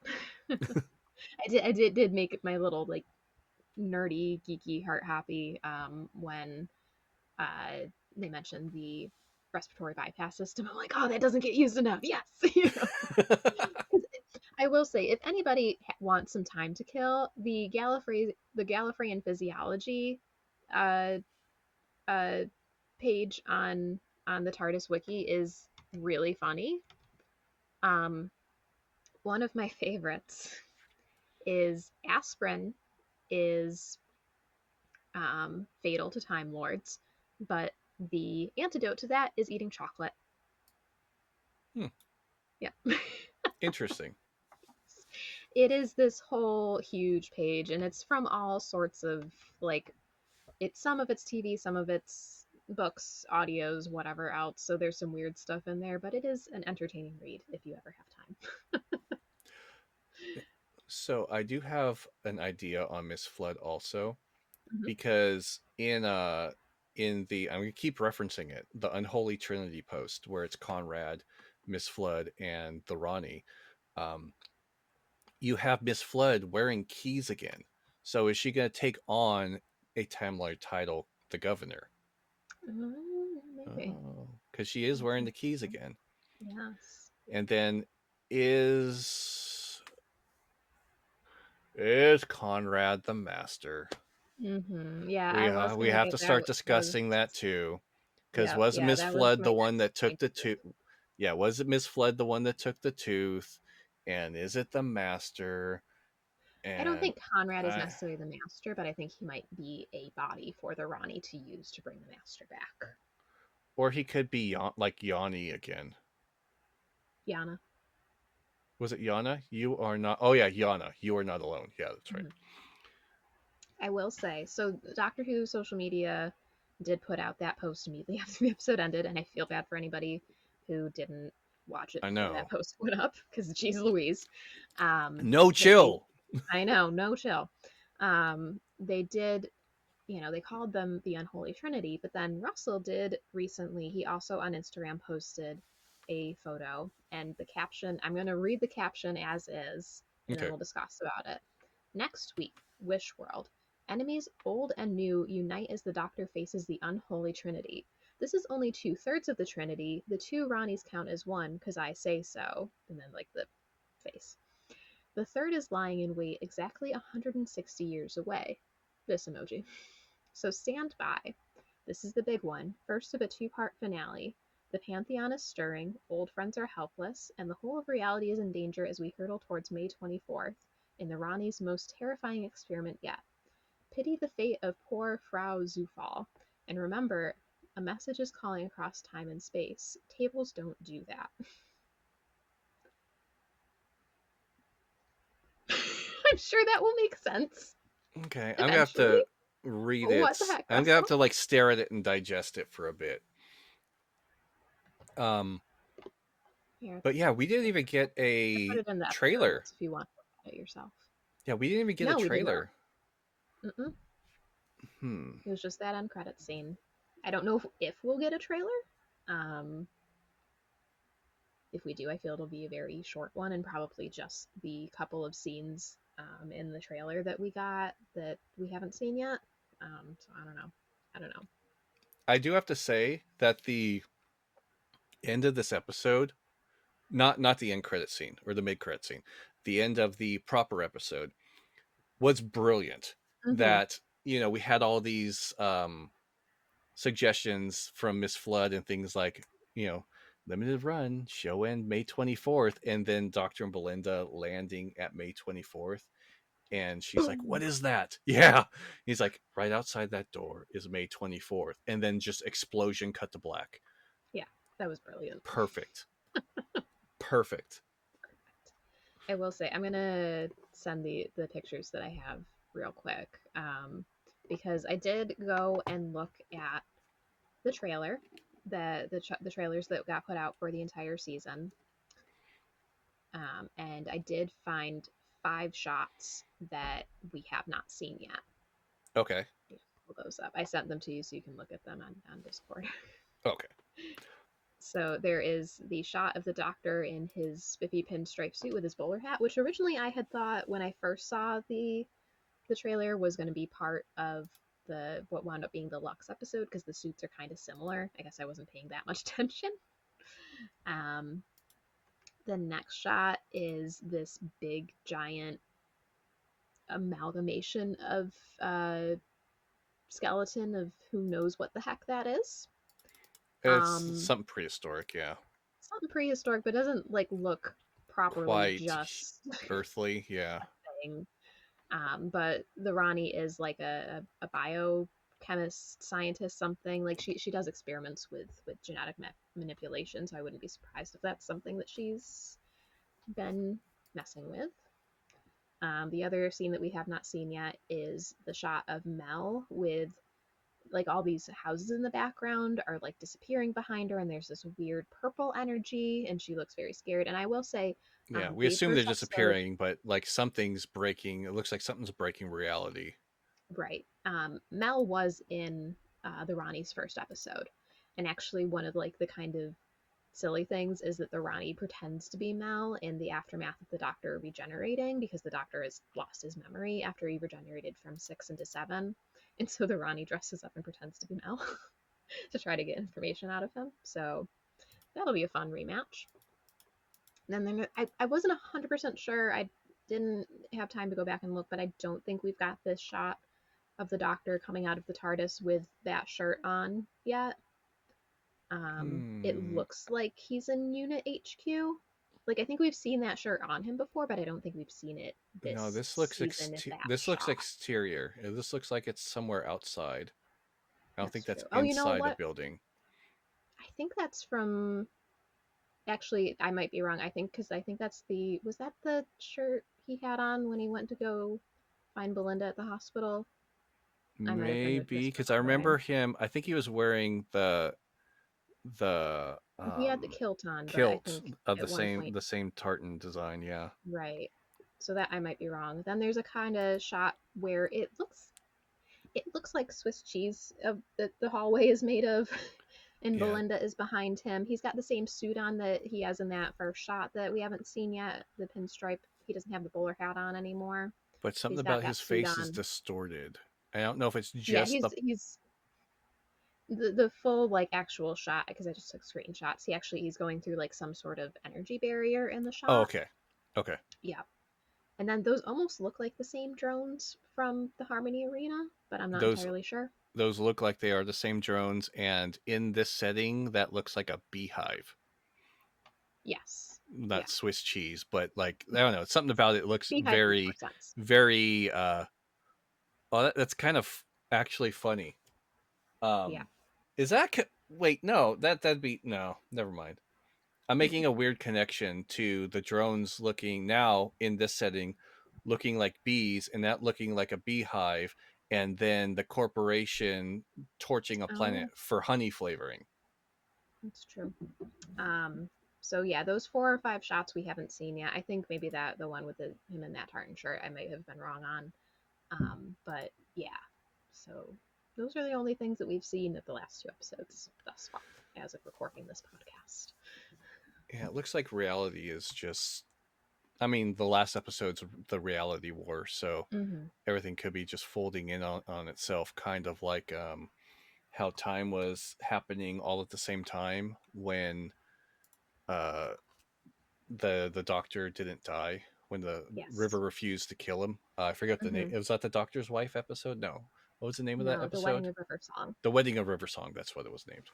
I did make my little like nerdy, geeky, heart happy when uh, they mentioned the respiratory bypass system. I'm like, oh, that doesn't get used enough. Yes, you know. 'Cause I will say, if anybody wants some time to kill, the Gallifreyan physiology uh, uh, page on the TARDIS wiki is really funny. Um, one of my favorites is aspirin is fatal to Time Lords, but the antidote to that is eating chocolate. Hmm. Yeah. Interesting. It is this whole huge page, and it's from all sorts of like it's some of it's TV, some of it's books, audios, whatever else. So there's some weird stuff in there, but it is an entertaining read if you ever have time. So I do have an idea on Miss Flood also, Mhm. because in the, I'm gonna keep referencing it, the Unholy Trinity post where it's Conrad, Miss Flood, and the Ronnie. Um, you have Miss Flood wearing keys again. So is she gonna take on a Time Lord title, the Governor? Maybe. Oh, because she is I wearing think the keys so. again. Yes. And then is Conrad the Master? Mm-hmm. Yeah, We I was we gonna have get to that start was discussing that too, Because Yep, wasn't yeah, Miss that was Flood my the one next that took point the too. tooth? Yeah, wasn't Miss Flood the one that took the tooth? And is it the Master? I don't And think Conrad is I, necessarily the master, but I think he might be a body for the Rani to use to bring the master back. or he could be like Yanni again. Yana. Was it Yana? You are not. Oh yeah, Yana. You are not alone. Yeah, that's right. Mhm. I will say, so Doctor Who social media did put out that post immediately after the episode ended, and I feel bad for anybody who didn't watch it I before that know. post went up because geez Louise. No But they, chill. I know, no chill. They did, they called them the Unholy Trinity, but then Russell did recently, he also on Instagram posted a photo and the caption, I'm going to read the caption as is, and then Okay. we'll discuss about it. Next week, Wish World. Enemies old and new unite as the Doctor faces the Unholy Trinity. This is only two-thirds of the Trinity. The two Ronnies count as one, because I say so. And then, like, the face. The third is lying in wait exactly 160 years away. This emoji. So stand by. This is the big one. First of a two-part finale. The Pantheon is stirring, old friends are helpless, and the whole of reality is in danger as we hurtle towards May 24th, in the Rani's most terrifying experiment yet. Pity the fate of poor Frau Zufall. And remember, a message is calling across time and space. Tables don't do that. I'm sure that will make sense Okay. I'm gonna have eventually. to read What the it. heck, I'm gonna have Russell? to like stare at it and digest it for a bit. Um. Here, But yeah, we didn't even get I put a it in the episode trailer. notes if you want to look at it yourself. Yeah, we didn't even get a No, we did not. trailer. Mm-mm. Hmm. It was just that end credit scene. I don't know if we'll get a trailer. Um, if we do, I feel it'll be a very short one and probably just the couple of scenes in the trailer that we got that we haven't seen yet. So I don't know. I don't know. I do have to say that the end of this episode, not the end credit scene or the mid credit scene, the end of the proper episode was brilliant. Mm-hmm. That we had all these suggestions from Miss Flood and things like you know limited run show end May 24th, and then Doctor and Belinda landing at May 24th. And she's like, Boom. "What is that?" Yeah, he's like, "Right outside that door is May 24th," and then just explosion, cut to black. Yeah, that was brilliant. Perfect, perfect. I will say I'm gonna send the pictures that I have real quick because I did go and look at the trailer, the trailers that got put out for the entire season, and I did find 5 shots that we have not seen yet. Okay, Pull those up. I sent them to you so you can look at them on Discord. okay. So there is the shot of the Doctor in his spiffy pinstripe suit with his bowler hat, which originally I had thought when I first saw the trailer was going to be part of the what wound up being the Lux episode because the suits are kind of similar. I guess I wasn't paying that much attention. Um, the next shot is this big giant amalgamation of uh, skeleton of who knows what the heck that is. It's Um, something prehistoric, yeah. Something prehistoric, but doesn't like look properly Quite just earthly, yeah. thing. But the Rani is like a biochemist, scientist, something like she does experiments with genetic manipulation. So I wouldn't be surprised if that's something that she's been messing with. The other scene that we have not seen yet is the shot of Mel with like all these houses in the background are like disappearing behind her, and there's this weird purple energy, and she looks very scared. And I will say, Yeah, we the assume they're first episode, disappearing, but like something's breaking. It looks like something's breaking reality. right? Mel was in the Ronnie's first episode, and actually one of like the kind of silly things is that the Ronnie pretends to be Mel in the aftermath of the Doctor regenerating because the Doctor has lost his memory after he regenerated from 6 into 7, and so the Ronnie dresses up and pretends to be Mel to try to get information out of him. So that'll be a fun rematch. And then I wasn't 100% sure. I didn't have time to go back and look, but I don't think we've got this shot of the Doctor coming out of the TARDIS with that shirt on yet. It Hmm. looks like he's in Unit HQ. Like I think we've seen that shirt on him before, but I don't think we've seen it No, this season in that this looks shot. exterior. This looks like it's somewhere outside. I don't think That's true. that's Oh, you know inside a what? building. I think that's from. Actually, I might be wrong. I think because I think that's the. Was that the shirt he had on when he went to go find Belinda at the hospital? I might have been Maybe because I misremembering. remember him. I think he was wearing the He had the kilt on, but I kilt think of at one point, the same tartan design. Yeah, right. So that I might be wrong. Then there's a kind of shot where it looks like Swiss cheese that the hallway is made of, and yeah. Belinda is behind him. He's got the same suit on that he has in that first shot that we haven't seen yet. The pinstripe. He doesn't have the bowler hat on anymore. But something He's got about that his suit face is on. distorted. I don't know if it's Yeah, just the. he's the full like actual shot because I just took screenshots. He's going through like some sort of energy barrier in the Oh, shot. okay, okay. Yeah, and then those almost look like the same drones from the Harmony Arena, but I'm not Those entirely sure. those look like they are the same drones, and in this setting, that looks like a beehive, Yes. Yeah. not Swiss cheese, but like I don't know, something about it looks Beehive makes more very, sense. very. Oh, that's kind of actually funny. Yeah. Is that? Wait, no, that'd be no. Never mind. I'm making a weird connection to the drones looking now in this setting, looking like bees, and that looking like a beehive, and then the corporation torching a planet Oh, for honey flavoring. that's true. Um, so yeah, those 4 or 5 shots we haven't seen yet. I think maybe that the one with him in that tartan shirt I might have been wrong on. But yeah, so those are the only things that we've seen at the last 2 episodes thus far, as of recording this podcast. Yeah, it looks like reality is just. I mean, the last episode's the reality war, so Mm-hmm. everything could be just folding in on itself, kind of like how time was happening all at the same time when uh, the doctor didn't die, when the Yes. river refused to kill him. I forget the name. Mm-hmm. Was that the doctor's wife episode? No. What was the name of that No, the Wedding episode? of River Song. The Wedding of River Song. That's what it was named.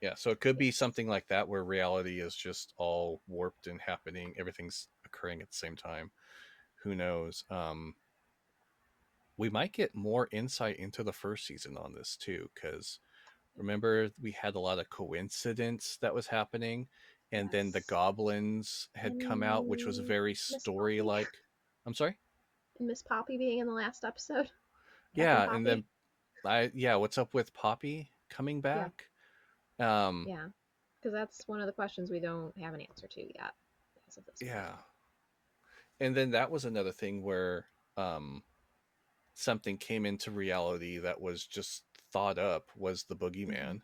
Yeah, so it could be Yes. something like that where reality is just all warped and happening. Everything's occurring at the same time. Who knows? We might get more insight into the first season on this too, because remember we had a lot of coincidence that was happening, and then the Yes. goblins had come out, which was And very Miss story Poppy. like. I'm sorry. And Miss Poppy being in the last episode. Captain Yeah, and then Poppy. what's up with Poppy coming Yeah. back? Um, Yeah. Because that's one of the questions we don't have an answer to yet, as of this point. yeah, and then that was another thing where something came into reality that was just thought up was the Mm-hmm. boogeyman.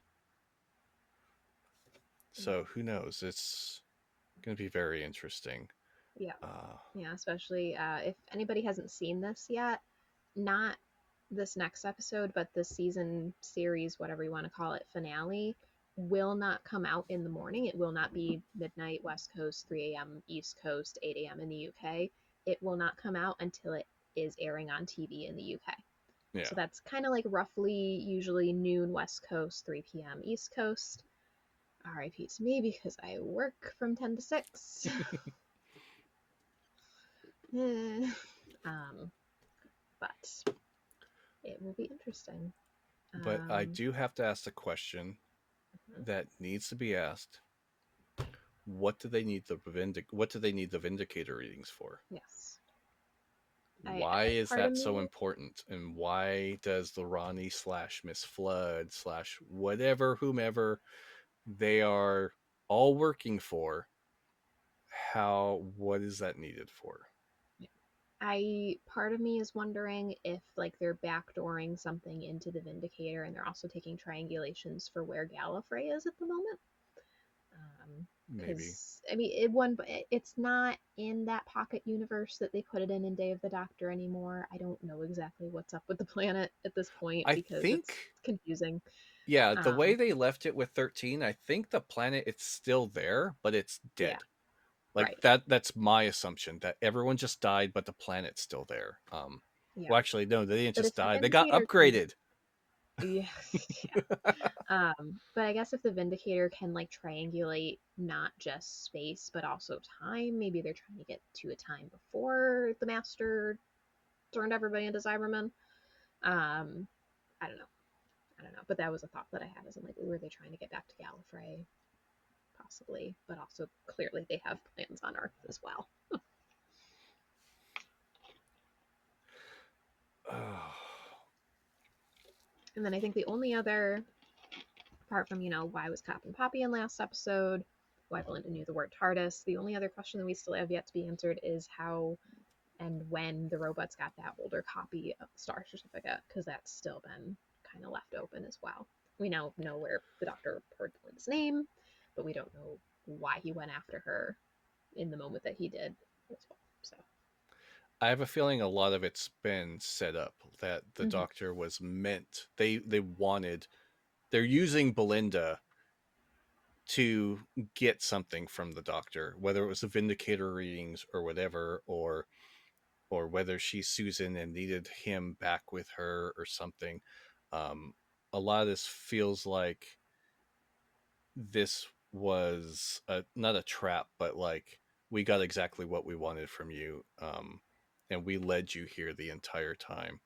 Yeah. So who knows? It's going to be very interesting. Yeah. Uh, Yeah. Especially if anybody hasn't seen this yet, not this next episode, but the season series, whatever you want to call it, finale, will not come out in the morning. It will not be midnight West Coast, 3 a.m. East Coast, 8 a.m. in the UK. It will not come out until it is airing on TV in the UK. yeah, So that's kind of like roughly usually noon West Coast, 3 p.m. East Coast. RIP to me because I work from 10 to 6. um, but it will be interesting. but I Um, do have to ask the question that needs to be asked. What do they need the Vindicator readings for? yes. Why is Part of that so me, important? And why does the Ronnie slash Miss Flood slash whatever whomever they are all working for, what is that needed for? part of me is wondering if like they're backdooring something into the Vindicator, and they're also taking triangulations for where Gallifrey is at the moment. Maybe. Because I mean, it's not in that pocket universe that they put it in Day of the Doctor anymore. I don't know exactly what's up with the planet at this point I because it's think, confusing. yeah, the way Um, they left it with 13, I think the planet it's still there, but it's yeah, dead. Like right. that's my assumption that everyone just died, but the planet's still there. Yeah, Well, actually, no, they didn't but just if the die. They got Vindicator can, upgraded. Yeah, but I guess if the Vindicator can like triangulate not just space but also time, maybe they're trying to get to a time before the Master turned everybody into Cybermen. Um, I don't know. I don't know. But that was a thought that I had as in like, were they trying to get back to Gallifrey? Possibly, but also clearly they have plans on Earth as well. Oh. And then I think the only other, apart from, why was Captain Poppy in last episode, why Belinda knew the word TARDIS, the only other question that we still have yet to be answered is how and when the robots got that older copy of the Star Certificate, because that's still been kind of left open as well. We now know where the Doctor heard Belinda's name, but we don't know why he went after her in the moment that he did as well. So, I have a feeling a lot of it's been set up that the mm-hmm. Doctor was meant. They wanted. They're using Belinda to get something from the Doctor, whether it was the Vindicator readings or whatever, or whether she's Susan and needed him back with her or something. Um, a lot of this feels like this was not a trap, but like we got exactly what we wanted from you, and we led you here the entire time.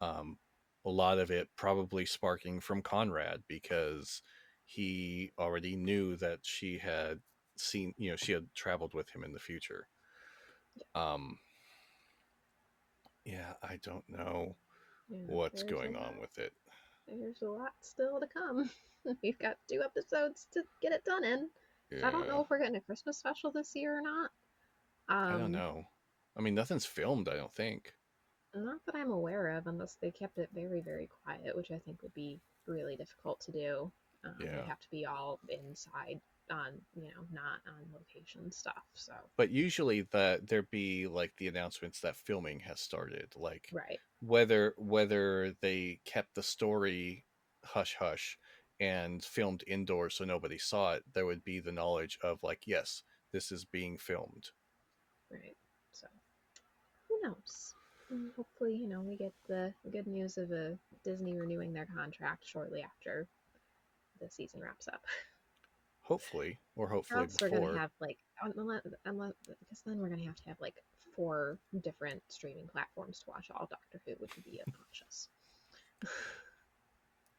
Um, a lot of it probably sparking from Conrad because he already knew that she had seen, she had traveled with him in the future. Um, yeah, I don't know Yeah, what's there's a going lot. on with it. There's a lot still to come. We've got 2 episodes to get it done in. So I don't know Yeah, if we're getting a Christmas special this year or not. I don't Um, know. I mean, nothing's filmed, I don't think. Not that I'm aware of, unless they kept it very, very quiet, which I think would be really difficult to do. They Yeah. have to be all inside on, not on location stuff. So, But usually there'd be like the announcements that filming has started, like right. whether they kept the story hush hush and filmed indoors so nobody saw it, there would be the knowledge of like, yes, this is being filmed. Right. So who knows? Hopefully, we get the good news of a Disney renewing their contract shortly after the season wraps up. Hopefully, or Or hopefully else we're gonna before. have like, unless because then we're gonna have like 4 different streaming platforms to watch all Doctor Who, which would be obnoxious.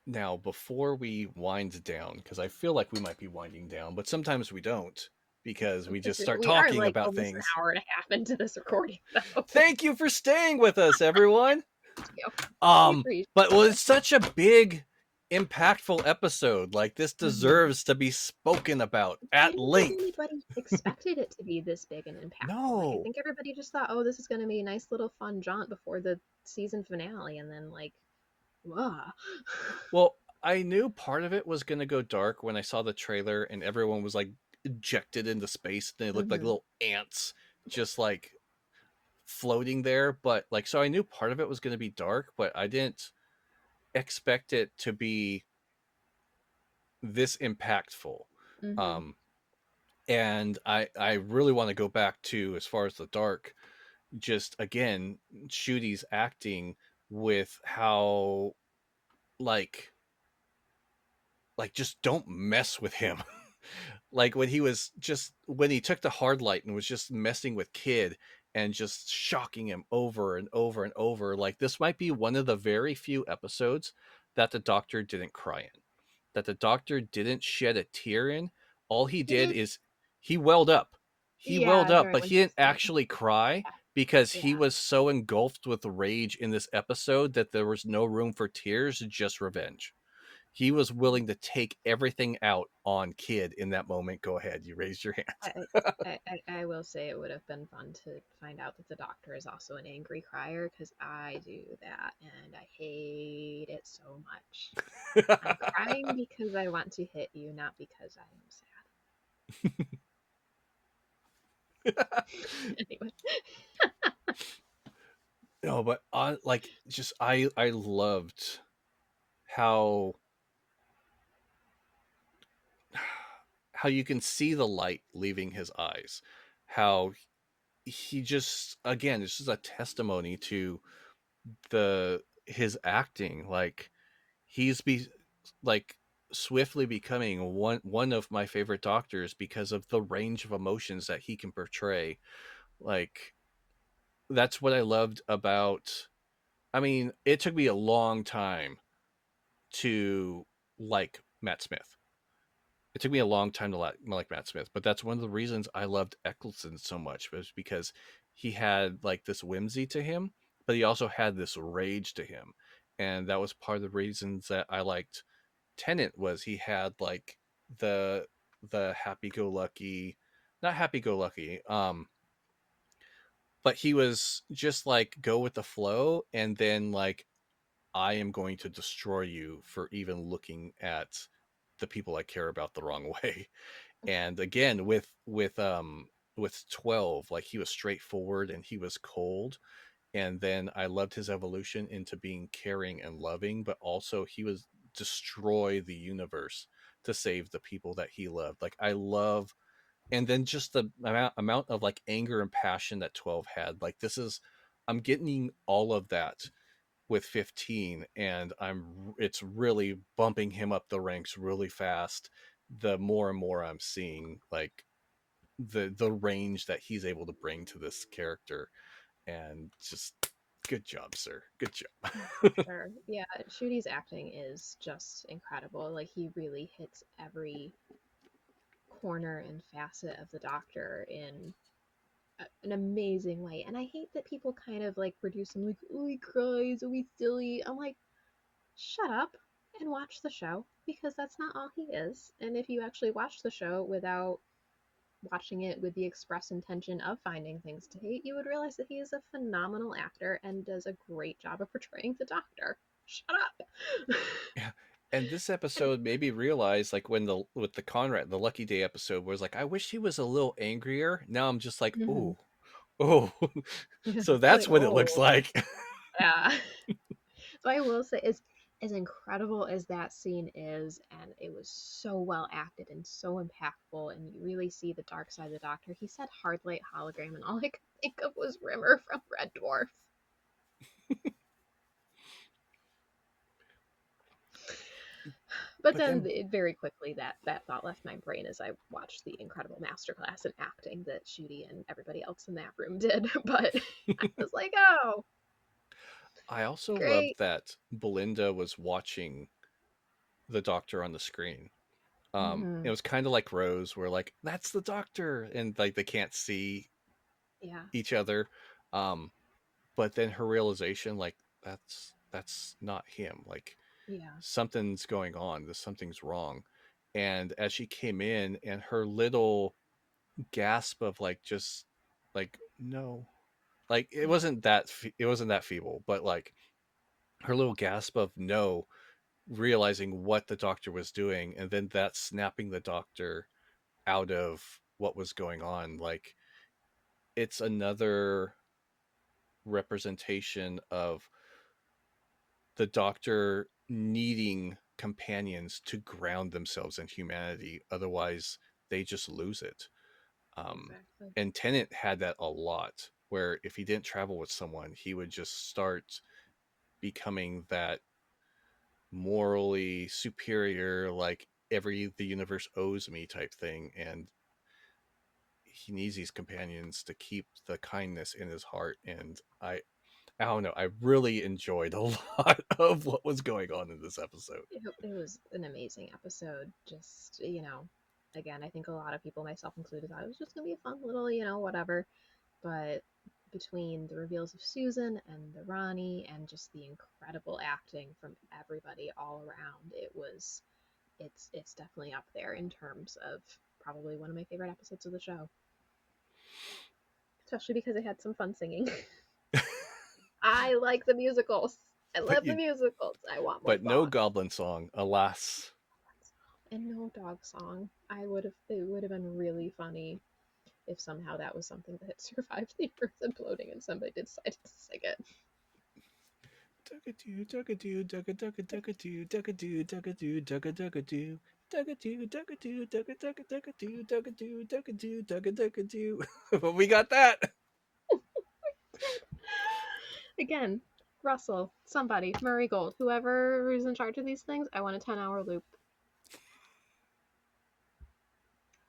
Now, before we wind down, because I feel like we might be winding down, but sometimes we don't because we just start We are talking like about almost an things. hour and a half into this recording, though. Thank you for staying with us, everyone. We Um, appreciate but well, it. it's such a big, impactful episode. Like this Mm-hmm. deserves to be spoken about I at don't think length. anybody expected it to be this big and impactful. Like, I No. think everybody just thought, oh, this is going to be a nice little fun jaunt before the season finale, and then like, wow. Well, I knew part of it was going to go dark when I saw the trailer and everyone was like ejected into space and they looked like Mm-hmm. little ants just like floating there. But like, so I knew part of it was going to be dark, but I didn't expect it to be this impactful. Mm-hmm. Um, and I really want to go back to as far as the dark, just again Shooty's acting with how like just don't mess with him. Like when he took the hard light and was just messing with Kid and just shocking him over and over and over. Like this might be one of the very few episodes that the Doctor didn't cry in, that the Doctor didn't shed a tear in. All he He did did. is he welled up. He welled Yeah, up, during but when he he didn't was saying, actually cry because he yeah. was so engulfed with rage in this episode that there was no room for tears, just revenge. He was willing to take everything out on Kid in that moment. Go ahead, you raised your I, hand. I will say it would have been fun to find out that the Doctor is also an angry crier, because I do that and I hate it so much. I'm crying because I want to hit you, not because I am sad. Anyway. No, but like just I loved how you can see the light leaving his eyes. How he just again, it's just a testimony to the his acting. Like he's like swiftly becoming one of my favorite doctors because of the range of emotions that he can portray. Like that's what I loved about. I mean, it took me a long time to like Matt Smith. It took me a long time to like Matt Smith, but that's one of the reasons I loved Eccleston so much, was because he had like this whimsy to him, but he also had this rage to him, and that was part of the reasons that I liked Tennant. Was he had like the happy go lucky, not happy go lucky, but he was just like go with the flow, and then like I am going to destroy you for even looking at the people I care about the wrong way. And again, with 12, like he was straightforward and he was cold, and then I loved his evolution into being caring and loving, but also he was destroy the universe to save the people that he loved. Like I love, and then just the amount of like anger and passion that 12 had. Like this is, I'm getting all of that with 15, and it's really bumping him up the ranks really fast the more and more I'm seeing like the range that he's able to bring to this character. And just good job, sir, good job. For sure. Yeah, Shooty's acting is just incredible. Like he really hits every corner and facet of the Doctor in an amazing way. And I hate that people kind of like reduce him like, oh, he cries, oh, he's silly. I'm like, shut up and watch the show because that's not all he is. And if you actually watch the show without watching it with the express intention of finding things to hate, you would realize that he is a phenomenal actor and does a great job of portraying the Doctor. Shut up. Yeah. And this episode made me realize, like when the with the Conrad, the Lucky Day episode, was like, I wish he was a little angrier. Now I'm just like, Mhm. oh, oh. So that's Like, what it looks oh, like. yeah. So I will say, as incredible as that scene is, and it was so well acted and so impactful, and you really see the dark side of the Doctor. He said hard light hologram, and all I could think of was Rimmer from Red Dwarf. But But then then very quickly that thought left my brain as I watched the incredible masterclass in acting that Shooty and everybody else in that room did. But I was like, oh, I also loved great. that Belinda was watching the Doctor on the screen. It Hmm. was kind of like Rose, where like that's the Doctor, and like they can't see Yeah, each other. Um, but then her realization, like that's not him. Like yeah, something's going on. This something's wrong. And as she came in, and her little gasp of like just like no, like yeah. it wasn't that feeble, but like her little gasp of no, realizing what the Doctor was doing, and then that snapping the Doctor out of what was going on. Like it's another representation of the Doctor needing companions to ground themselves in humanity, otherwise they just lose it. um, Exactly. and Tennant had that a lot, where if he didn't travel with someone, he would just start becoming that morally superior, like every the universe owes me type thing. And he needs these companions to keep the kindness in his heart. And I don't know, I really enjoyed a lot of what was going on in this episode. It was an amazing episode. Just, again, I think a lot of people, myself included, thought it was just going to be a fun little, whatever. But between the reveals of Susan and the Rani and just the incredible acting from everybody all around, it's definitely up there in terms of probably one of my favorite episodes of the show. Especially because it had some fun singing. I like the musicals. I but love the you musicals. I want more but no Bond. goblin song, alas. And no dog song. It would have been really funny if somehow that was something that had survived the Earth imploding and somebody decided to sing it. Duckadoo, duckadoo, duckadoo, duckadoo, duckadoo, duckadoo, duckadoo, duckadoo, duckadoo, duckadoo, duckadoo, duckadoo, duckadoo. But we got that. Again. Russell, somebody, Murray Gold, whoever is in charge of these things, I want a 10-hour loop.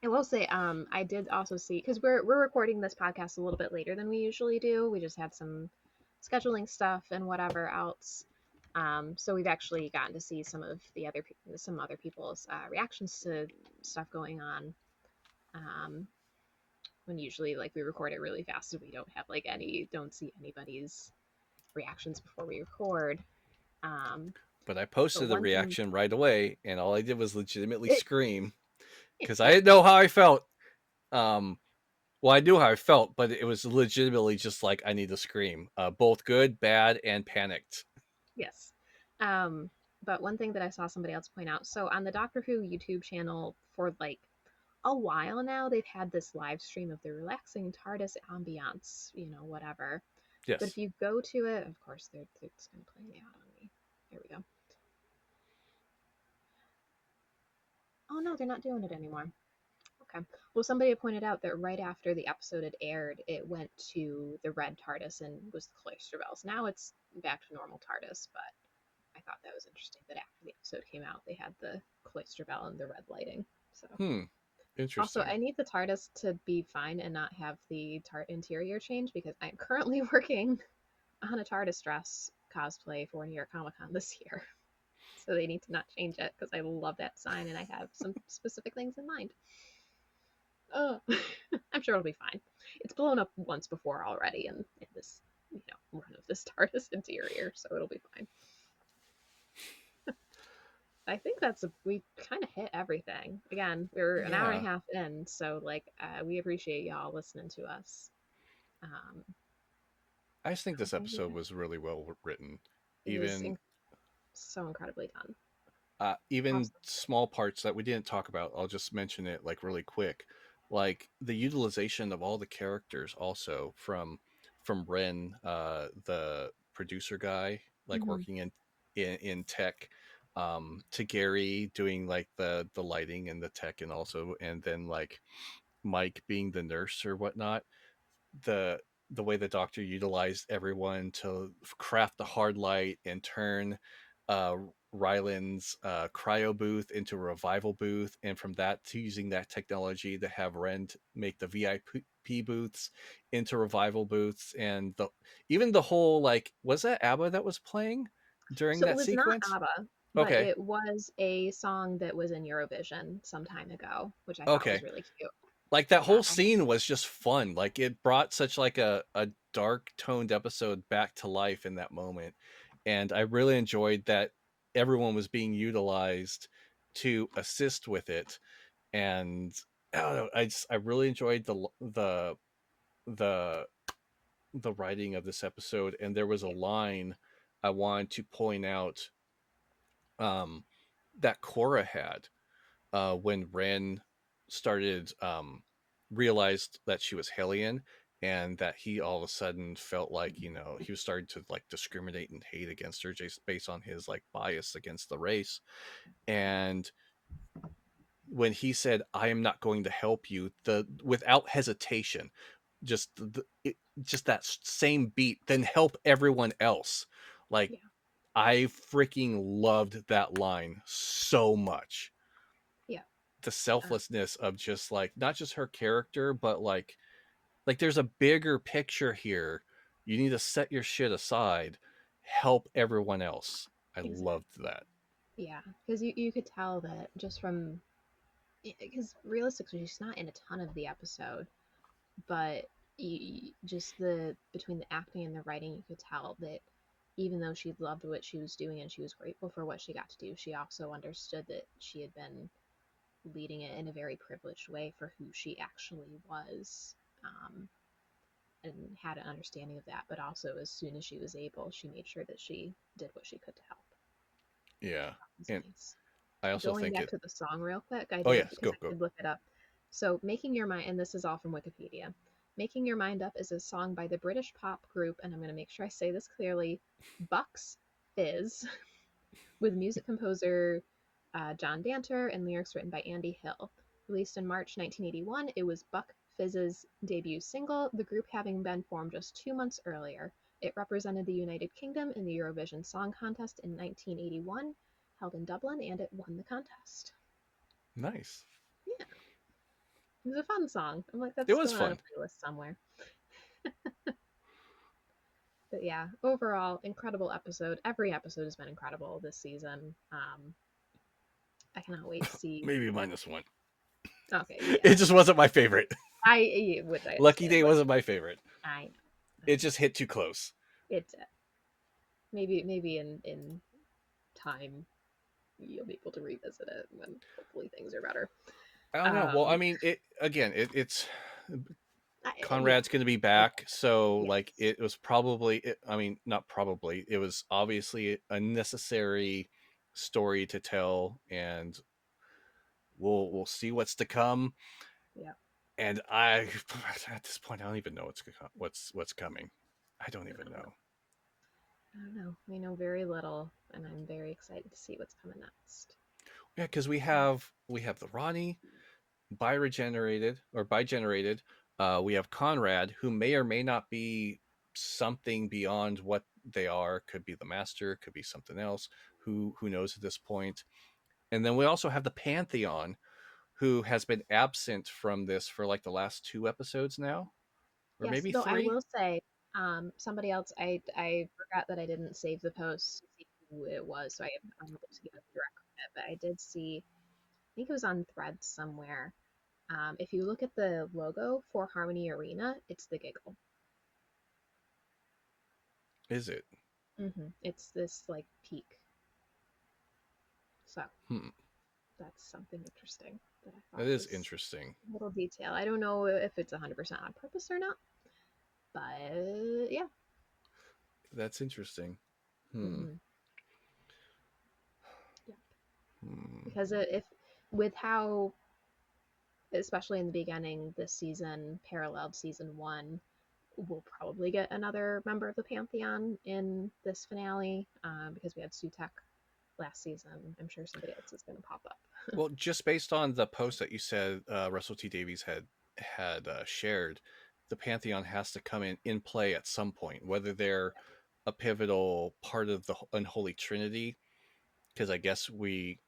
I will say, I did also see, because we're recording this podcast a little bit later than we usually do. We just had some scheduling stuff and whatever else. So we've actually gotten to see some other people's reactions to stuff going on. Um, when usually like we record it really fast, so we don't see anybody's reactions before we record. Um, But I but posted the one thing, reaction right away, and all I did was legitimately it, scream because I didn't know how I felt. Um, well, I knew how I felt, but it was legitimately just like I need to scream, both good, bad, and panicked. yes. But one thing that I saw somebody else point out, so on the Doctor Who YouTube channel for like a while now, they've had this live stream of the relaxing TARDIS ambiance, whatever. But Yes, if you go to it, of course, they're just going to play the ad on me. There we go. Oh no, they're not doing it anymore. Okay. Well, somebody had pointed out that right after the episode had aired, it went to the red TARDIS and was the cloister bells. Now it's back to normal TARDIS, but I thought that was interesting that after the episode came out, they had the cloister bell and the red lighting. So hmm, also, interesting. I need the TARDIS to be fine and not have the tart interior change because I'm currently working on a TARDIS dress cosplay for New York Comic Con this year. So they need to not change it because I love that design and I have some specific things in mind. Oh, I'm sure it'll be fine. It's blown up once before already in this, run of this TARDIS interior, so it'll be fine. I think we kind of hit everything. Again, we're an hour and Yeah, a half in, so like we appreciate y'all listening to us. I just think I this think we episode was really well written. it was Even so incredibly done. even Also, small parts that we didn't talk about, I'll just mention it like really quick. Like the utilization of all the characters, also from Ren, the producer guy, like mm-hmm. working in tech, to Gary doing like the lighting and the tech, and then like Mike being the nurse or whatnot. the the way the Doctor utilized everyone to craft the hard light and turn uh Rylan's cryo booth into a revival booth, and from that to using that technology to have Rent make the VIP booths into revival booths, and the even the whole, like, was that ABBA that was playing during So it that was not sequence? ABBA, but Okay, it was a song that was in Eurovision some time ago, which I thought was okay. really cute. Like that Yeah, whole scene was just fun. Like it brought such like a dark toned episode back to life in that moment. And I really enjoyed that everyone was being utilized to assist with it. And I don't know, I really enjoyed the the writing of this episode. And there was a yeah. line I wanted to point out, um that Cora had, when Ren started, realized that she was Hellion, and that he all of a sudden felt like, he was starting to like discriminate and hate against her just based on his like bias against the race. And when he said, "I am not going to help you," the without hesitation, just that same beat, then help everyone else. Like, Yeah. I freaking loved that line so much. Yeah. The Uh, selflessness of just like not just her character, but like there's a bigger picture here. You need to set your shit aside, help everyone else. I exactly. loved that. Yeah, because you could tell that just from because realistically she's not in a ton of the episode, but just the between the acting and the writing, you could tell that even though she loved what she was doing and she was grateful for what she got to do, she also understood that she had been leading it in a very privileged way for who she actually was. And had an understanding of that, but also as soon as she was able, she made sure that she did what she could to help. Which I Yeah. thought was And nice. I also Going think back it to the song real quick, I oh did yes, because go I go. did look it up. So, Making Your Mind, and this is all from Wikipedia. Making Your Mind Up is a song by the British pop group, and I'm going to make sure I say this clearly, Bucks Fizz, with music composer John Banter and lyrics written by Andy Hill. Released in March 1981, it was Buck Fizz's debut single, the group having been formed just 2 months earlier. It represented the United Kingdom in the Eurovision Song Contest in 1981, held in Dublin, and it won the contest. Nice. Yeah, it was a fun song. I'm like, It that's was going on a fun. playlist somewhere. But yeah, overall, incredible episode. Every episode has been incredible this season. I cannot wait to see. Maybe minus one. Okay, It yeah, just wasn't my favorite. which I Lucky understand, Day but wasn't my favorite. I know, It just hit too close. it maybe in time you'll be able to revisit it when hopefully things are better. I don't know. Well, I Um, mean, it's yeah, Conrad's going to be I back, get that. so like Yes, it was probably. I mean, not probably. It was obviously a necessary story to tell, and we'll see what's to come. yeah, And I, at this point, I don't even know what's coming. I don't I even don't know. know. I don't know. We know very little, and I'm very excited to see what's coming next. Yeah, because we have the Rani bi-regenerated. We have Conrad, who may or may not be something beyond what they are. Could be the master, could be something else. Who knows at this point? And then we also have the Pantheon, who has been absent from this for like the last two episodes now, or Yes, maybe though I three. will say, somebody else, I forgot that I didn't save the post to see who it was, so I'm able to give a direct credit, but I did see, I think it was on Threads somewhere. If you look at the logo for Harmony Arena, it's the giggle. Is it? It's this like peak. So Hmm. that's something interesting that I That thought is was interesting. a little detail. I don't know if it's 100% on purpose or not, but yeah. That's interesting. Hmm. hmm Yeah. Hmm. Because if with how, especially in the beginning, this season paralleled season one, we'll probably get another member of the Pantheon in this finale because we had Sutek last season. I'm sure somebody else is going to pop up. Well, just based on the post that you said Russell T Davies had shared, the Pantheon has to come in play at some point, whether they're a pivotal part of the Unholy Trinity. Because I guess they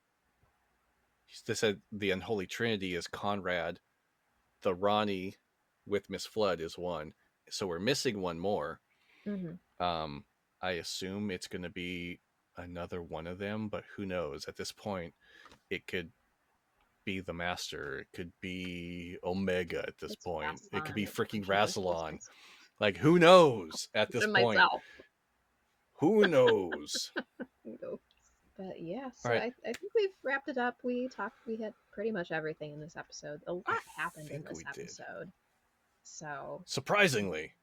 said the Unholy Trinity is Conrad, the Rani with Miss Flood is one, so we're missing one more. hmm Um, I assume it's going to be another one of them, but who knows? At this point, it could be the master. It could be Omega at this It's point. It could Rassilon. be It freaking potentially Rassilon. is. Like, who knows at this point? Myself. Who knows? But yeah, All so right. I think we've wrapped it up. We had pretty much everything in this episode. A lot I happened in think this we did. episode. So, Surprisingly.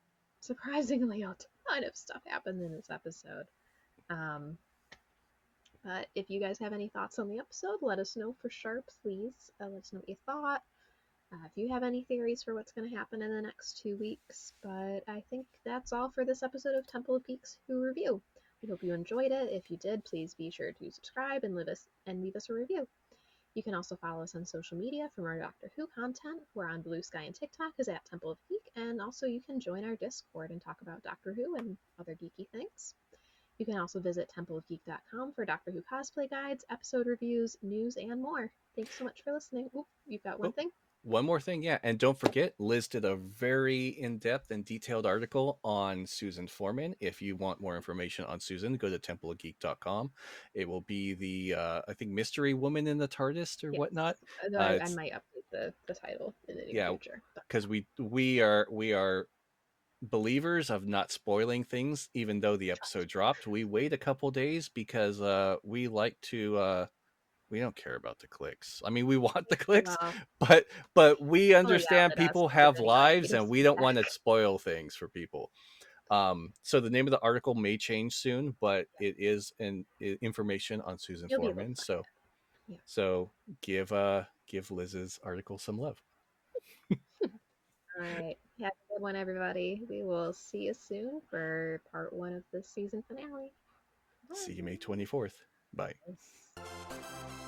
surprisingly, a ton of stuff happened in this episode. Um, but if you guys have any thoughts on the episode, let us know for sure, please. Let us know what you thought. If you have any theories for what's going to happen in the next 2 weeks. But I think that's all for this episode of Temple of Geeks Who Review. We hope you enjoyed it. If you did, please be sure to subscribe and leave us a review. You can also follow us on social media for more Doctor Who content. We're on Blue Sky and TikTok is at Temple of Geek, and also you can join our Discord and talk about Doctor Who and other geeky things. You can also visit templeofgeek.com for Doctor Who cosplay guides, episode reviews, news, and more. Thanks so much for listening. Oop, you've got one Oh, thing? one more thing, yeah. And don't forget, Liz did a very in-depth and detailed article on Susan Foreman. If you want more information on Susan, go to templeofgeek.com. It will be the I think mystery woman in the TARDIS or Yes. whatnot. I It's might update the title in the near yeah, future. But because we are believers of not spoiling things, even though the trust episode dropped. We wait a couple days because we like to we don't care about the clicks. I mean, we want the me. clicks, Well, but we people yelled understand at us people because have they wanted me lives to and we say don't that. want to spoil things for people. So the name of the article may change soon, but it is information on Susan You'll be able to Foreman. find So it. so give Liz's article some love. Yeah. All right. Have a good one, everybody. We will see you soon for part one of the season finale. See you May Bye. 24th. Bye. Yes.